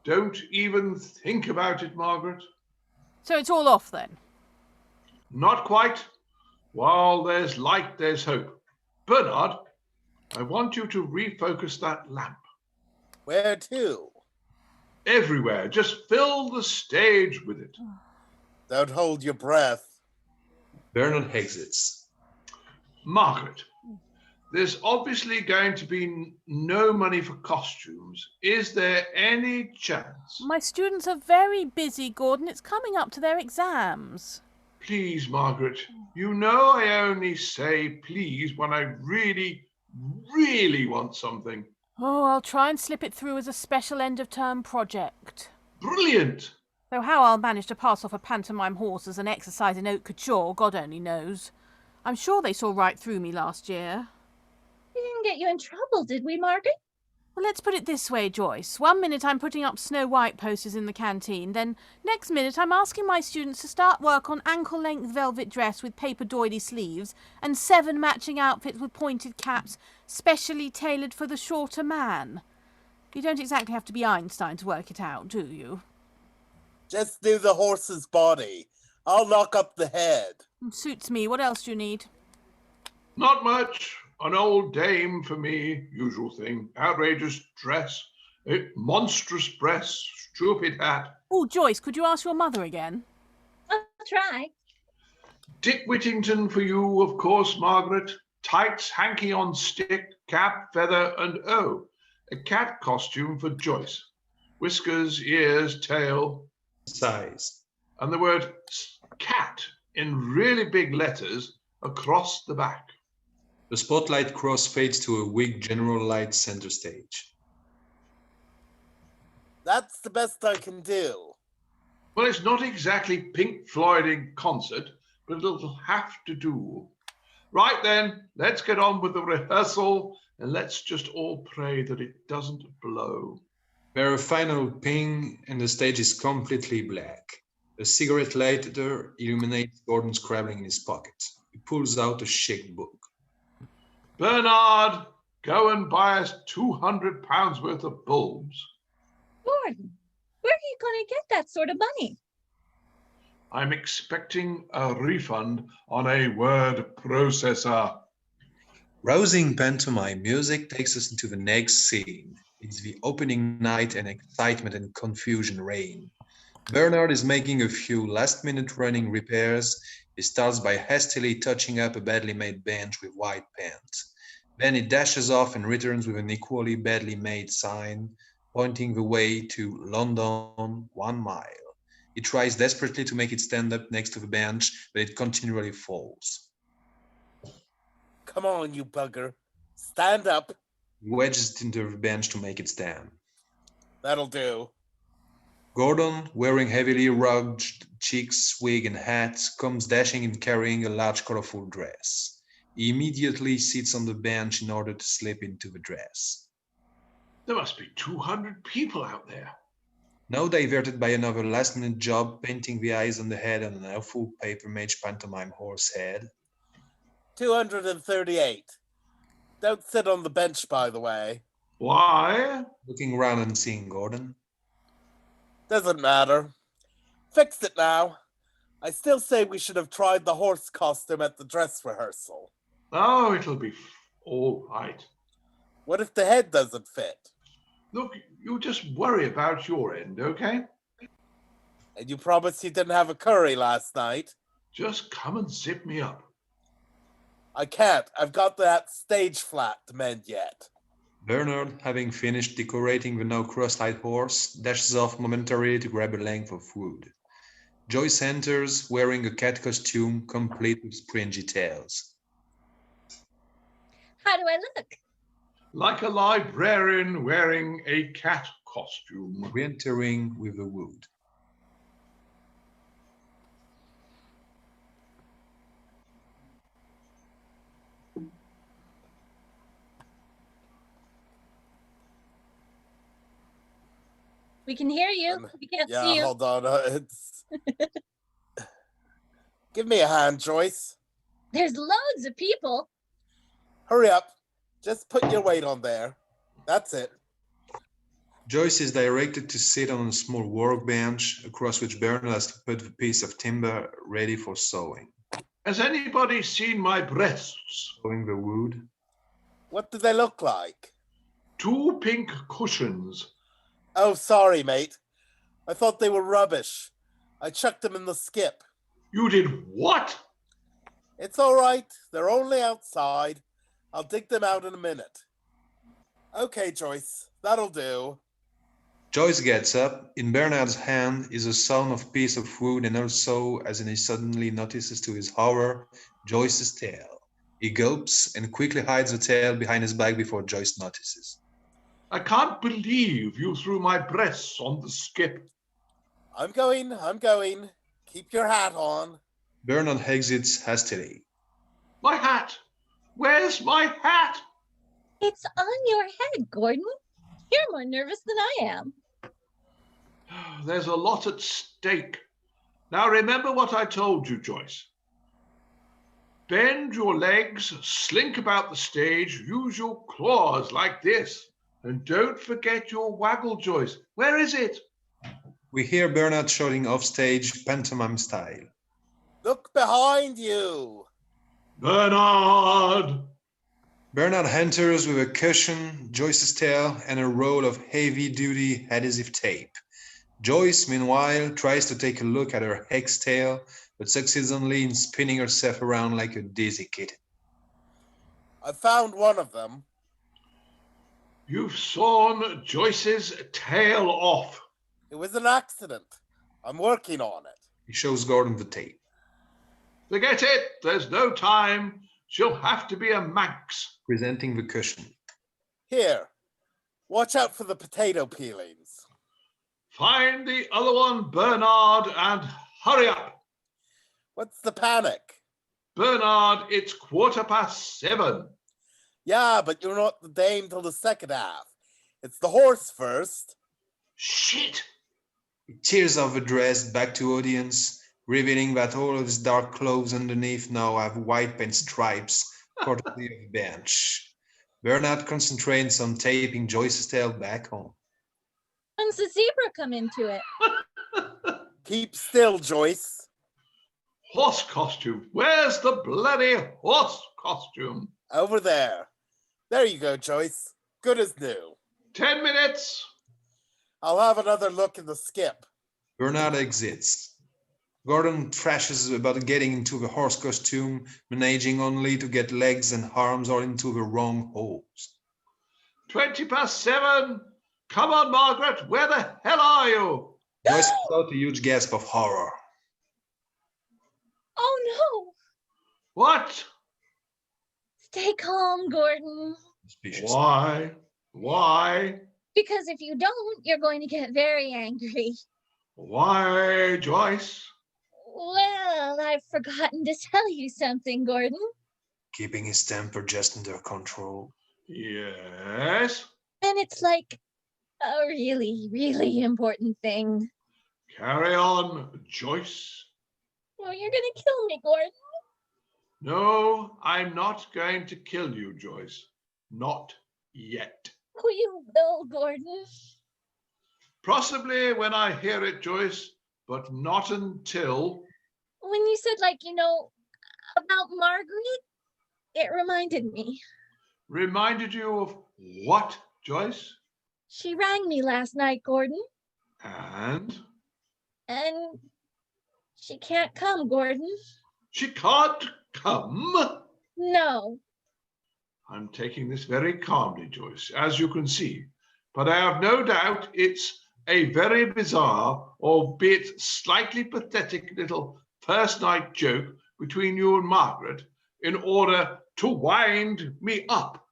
Don't even think about it, Margaret. So it's all off then? Not quite. While there's light, there's hope. Bernard, I want you to refocus that lamp. Where to? Everywhere. Just fill the stage with it. Don't hold your breath. Bernard exits. Margaret, there's obviously going to be no money for costumes. Is there any chance? My students are very busy, Gordon. It's coming up to their exams. Please, Margaret, you know I only say please when I really, really want something. Oh, I'll try and slip it through as a special end-of-term project. Brilliant! Though how I'll manage to pass off a pantomime horse as an exercise in haute couture, God only knows. I'm sure they saw right through me last year. We didn't get you in trouble, did we, Margaret? Well, let's put it this way, Joyce. 1 minute I'm putting up Snow White posters in the canteen, then next minute I'm asking my students to start work on ankle-length velvet dress with paper doily sleeves and 7 matching outfits with pointed caps, specially tailored for the shorter man. You don't exactly have to be Einstein to work it out, do you? Just do the horse's body. I'll knock up the head. Suits me. What else do you need? Not much. An old dame for me, usual thing. Outrageous dress, monstrous breasts, stupid hat. Oh, Joyce, could you ask your mother again? I'll try. Dick Whittington for you, of course, Margaret. Tights, hanky on stick, cap, feather, and a cat costume for Joyce. Whiskers, ears, tail. Sighs. And the word cat in really big letters across the back. The spotlight crossfades to a weak general light center stage. That's the best I can do. Well, it's not exactly Pink Floyd in concert, but it'll have to do. Right then, let's get on with the rehearsal and let's just all pray that it doesn't blow. Where a final ping and the stage is completely black. A cigarette lighter illuminates Gordon scrabbling in his pocket. He pulls out a chic book. Bernard, go and buy us 200 pounds worth of bulbs. Gordon, where are you going to get that sort of money? I'm expecting a refund on a word processor. Rousing pantomime music takes us into the next scene. It's the opening night and excitement and confusion reign. Bernard is making a few last-minute running repairs. He starts by hastily touching up a badly made bench with white paint. Then he dashes off and returns with an equally badly made sign, pointing the way to London 1 mile. He tries desperately to make it stand up next to the bench, but it continually falls. Come on, you bugger. Stand up. He wedges it into the bench to make it stand. That'll do. Gordon, wearing heavily rugged cheeks, wig, and hat, comes dashing in carrying a large colorful dress. He immediately sits on the bench in order to slip into the dress. There must be 200 people out there. Now diverted by another last-minute job painting the eyes on the head on an awful paper-made pantomime horse head. 238. Don't sit on the bench, by the way. Why? Looking round and seeing Gordon. Doesn't matter. Fixed it now. I still say we should have tried the horse costume at the dress rehearsal. Oh, it'll be all right. What if the head doesn't fit? Look, you just worry about your end, okay? And you promised you didn't have a curry last night. Just come and zip me up. I can't. I've got that stage flat to mend yet. Bernard, having finished decorating the now cross-eyed horse, dashes off momentarily to grab a length of wood. Joyce enters, wearing a cat costume, complete with springy tails. How do I look? Like a librarian wearing a cat costume. Re-entering with the wood. We can hear you. We can't Yeah, see you. hold on. It's. Give me a hand, Joyce. There's loads of people. Hurry up. Just put your weight on there. That's it. Joyce is directed to sit on a small workbench, across which Bernard has to put the piece of timber ready for sewing. Has anybody seen my breasts? Sewing the wood. What do they look like? 2 pink cushions. Oh, sorry, mate. I thought they were rubbish. I chucked them in the skip. You did what? It's all right. They're only outside. I'll dig them out in a minute. Okay, Joyce. That'll do. Joyce gets up. In Bernard's hand is a sawn off piece of wood, and also, as he suddenly notices to his horror, Joyce's tail. He gulps and quickly hides the tail behind his back before Joyce notices. I can't believe you threw my breasts on the skip. I'm going. Keep your hat on. Bernard exits hastily. My hat! Where's my hat? It's on your head, Gordon. You're more nervous than I am. There's a lot at stake. Now remember what I told you, Joyce. Bend your legs, slink about the stage, use your claws like this. And don't forget your waggle, Joyce. Where is it? We hear Bernard shouting off stage, pantomime style. Look behind you. Bernard! Bernard enters with a cushion, Joyce's tail, and a roll of heavy-duty adhesive tape. Joyce, meanwhile, tries to take a look at her hex tail, but succeeds only in spinning herself around like a dizzy kitten. I found one of them. You've sawn Joyce's tail off. It was an accident. I'm working on it. He shows Gordon the tape. Forget it. There's no time. She'll have to be a Manx. Presenting the cushion. Here. Watch out for the potato peelings. Find the other one, Bernard, and hurry up. What's the panic? Bernard, it's 7:15. Yeah, but you're not the dame till the second half. It's the horse first. Shit! He tears off the dress back to audience, revealing that all of his dark clothes underneath now have white paint stripes, courtesy of bench. Bernard concentrates on taping Joyce's tail back on. When's the zebra come into it? Keep still, Joyce. Horse costume. Where's the bloody horse costume? Over there. There you go, Joyce. Good as new. 10 minutes. I'll have another look in the skip. Bernard exits. Gordon thrashes about getting into the horse costume, managing only to get legs and arms all into the wrong holes. 7:20. Come on, Margaret. Where the hell are you? Joyce lets out a huge gasp of horror. Oh no! What? Stay calm, Gordon. Suspicious. Why? Why? Because if you don't, you're going to get very angry. Why, Joyce? Well, I've forgotten to tell you something, Gordon. Keeping his temper just under control. Yes? And it's like a really, really important thing. Carry on, Joyce. Oh, you're gonna kill me, Gordon. No, I'm not going to kill you, Joyce. Not yet. Oh, you will, Gordon. Possibly when I hear it, Joyce, but not until... When you said, about Margaret, it reminded me. Reminded you of what, Joyce? She rang me last night, Gordon. And? And she can't come, Gordon. She can't come? No. I'm taking this very calmly, Joyce, as you can see. But I have no doubt it's a very bizarre, albeit slightly pathetic little first night joke between you and Margaret in order to wind me up.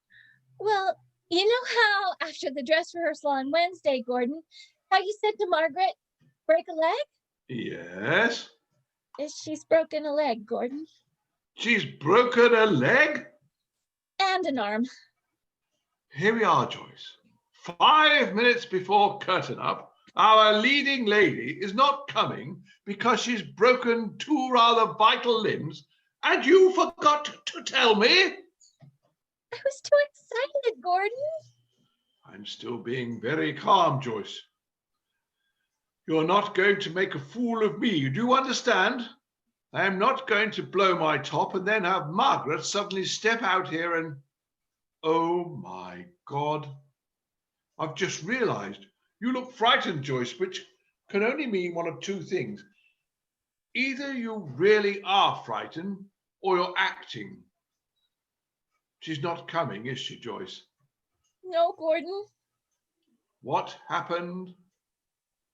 Well, you know how after the dress rehearsal on Wednesday, Gordon, how you said to Margaret, break a leg? Yes? She's broken a leg, Gordon. She's broken a leg? And an arm. Here we are, Joyce. 5 minutes before curtain up, our leading lady is not coming because she's broken two rather vital limbs, and you forgot to tell me? I was too excited, Gordon. I'm still being very calm, Joyce. You're not going to make a fool of me, do you understand? I am not going to blow my top and then have Margaret suddenly step out here and... Oh my God. I've just realized you look frightened, Joyce, which can only mean one of two things. Either you really are frightened or you're acting. She's not coming, is she, Joyce? No, Gordon. What happened?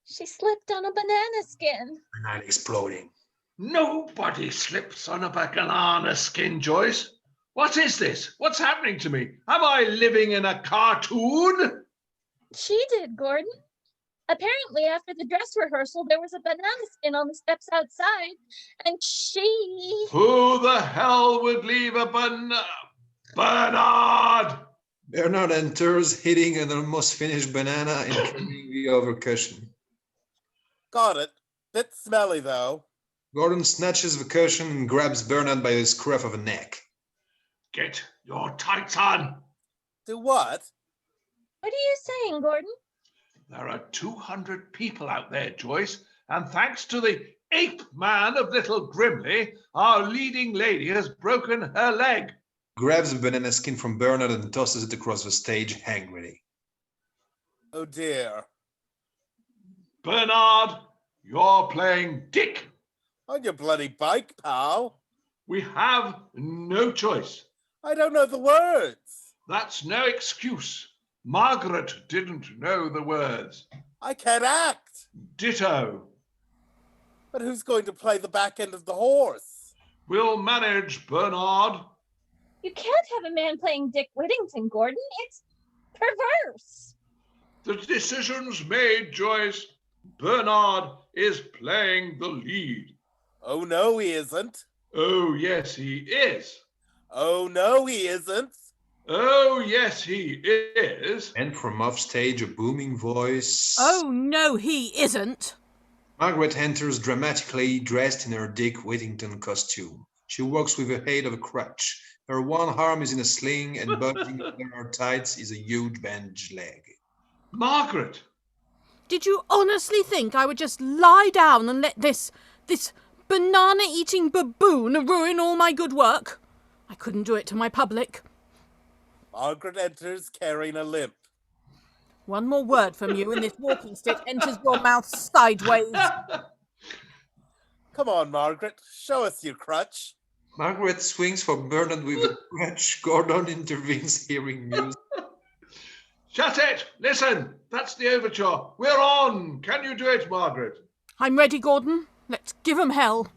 She slipped on a banana skin. Bernard exploding. Nobody slips on a banana skin, Joyce. What is this? What's happening to me? Am I living in a cartoon? She did, Gordon. Apparently, after the dress rehearsal, there was a banana skin on the steps outside, and she... Who the hell would leave a banana? Bernard! Bernard enters, hitting an almost finished banana and trimming the over cushion. Got it. Bit smelly, though. Gordon snatches the cushion and grabs Bernard by the scruff of the neck. Get your tights on. Do what? What are you saying, Gordon? There are 200 people out there, Joyce, and thanks to the ape man of Little Grimley, our leading lady has broken her leg. Grabs the banana skin from Bernard and tosses it across the stage angrily. Oh dear. Bernard, you're playing Dick. On your bloody bike, pal. We have no choice. I don't know the words. That's no excuse. Margaret didn't know the words. I can't act. Ditto. But who's going to play the back end of the horse? We'll manage, Bernard. You can't have a man playing Dick Whittington, Gordon. It's perverse. The decision's made, Joyce. Bernard is playing the lead. Oh, no, he isn't. Oh, yes, he is. Oh, no, he isn't. Oh, yes, he is. And from offstage, a booming voice. Oh, no, he isn't. Margaret enters dramatically, dressed in her Dick Whittington costume. She walks with the aid of a crutch. Her one arm is in a sling, and bulging under her tights is a huge bandaged leg. Margaret! Did you honestly think I would just lie down and let this banana-eating baboon ruin all my good work? I couldn't do it to my public. Margaret enters carrying a limp. One more word from you and this walking stick enters your mouth sideways. Come on, Margaret, show us your crutch. Margaret swings for Bernard with a crutch. Gordon intervenes, hearing music. Shut it! Listen, that's the overture. We're on. Can you do it, Margaret? I'm ready, Gordon. Let's give 'em hell.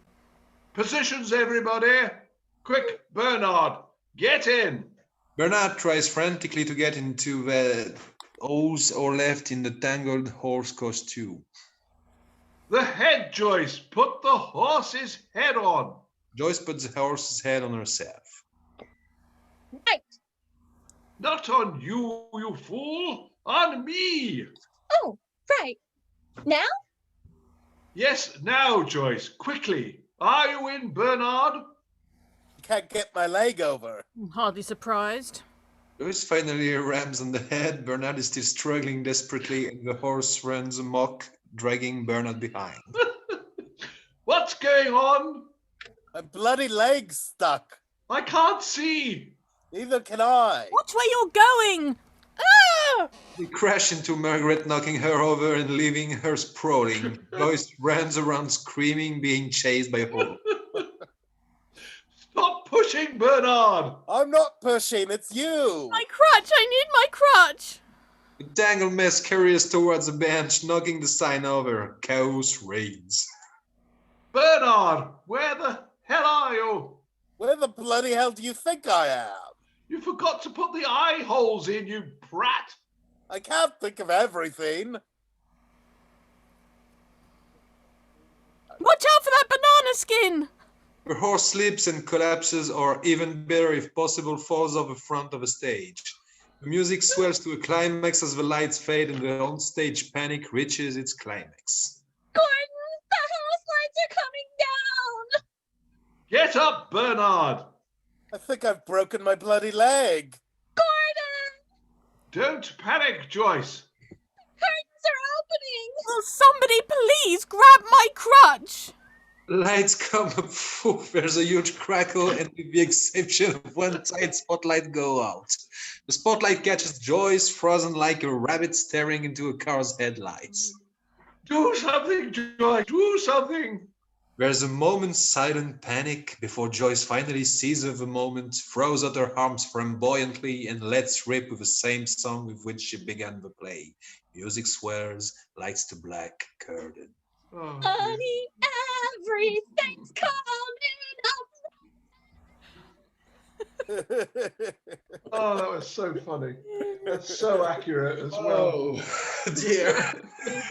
Positions, everybody. Quick, Bernard, get in. Bernard tries frantically to get into the O's or left in the tangled horse costume. The head, Joyce. Put the horse's head on. Joyce puts the horse's head on herself. Right. Not on you, you fool. On me. Oh, right. Now? Yes, now, Joyce. Quickly. Are you in, Bernard? Can't get my leg over. I'm hardly surprised. Joyce finally rams on the head. Bernard is still struggling desperately, and the horse runs amok, dragging Bernard behind. What's going on? My bloody leg's stuck. I can't see. Neither can I. Watch where you're going! Ah! They crash into Margaret, knocking her over and leaving her sprawling. Joyce runs around screaming, being chased by a horse. Stop pushing, Bernard. I'm not pushing, it's you. My crutch! I need my crutch! The tangled mess carries towards the bench, knocking the sign over. Chaos reigns. Bernard, where the hell are you? Where the bloody hell do you think I am? You forgot to put the eye holes in, you brat. I can't think of everything. Watch out for that banana skin! Her horse slips and collapses, or even better, if possible, falls off the front of the stage. The music swells to a climax as the lights fade and the on-stage panic reaches its climax. Gordon, the house lights are coming down! Get up, Bernard. I think I've broken my bloody leg. Gordon! Don't panic, Joyce. Curtains are opening! Will somebody please grab my crutch? Lights come up, there's a huge crackle, and with the exception of one tight spotlight go out. The spotlight catches Joyce, frozen like a rabbit staring into a car's headlights. Do something, Joyce. Do something. There's a moment's silent panic before Joyce finally seizes the moment, throws out her arms flamboyantly, and lets rip with the same song with which she began the play. Music swells, lights to black, curtain. Oh, Honey, everything's coming up! oh, that was so funny. That's so accurate as well. Oh, dear.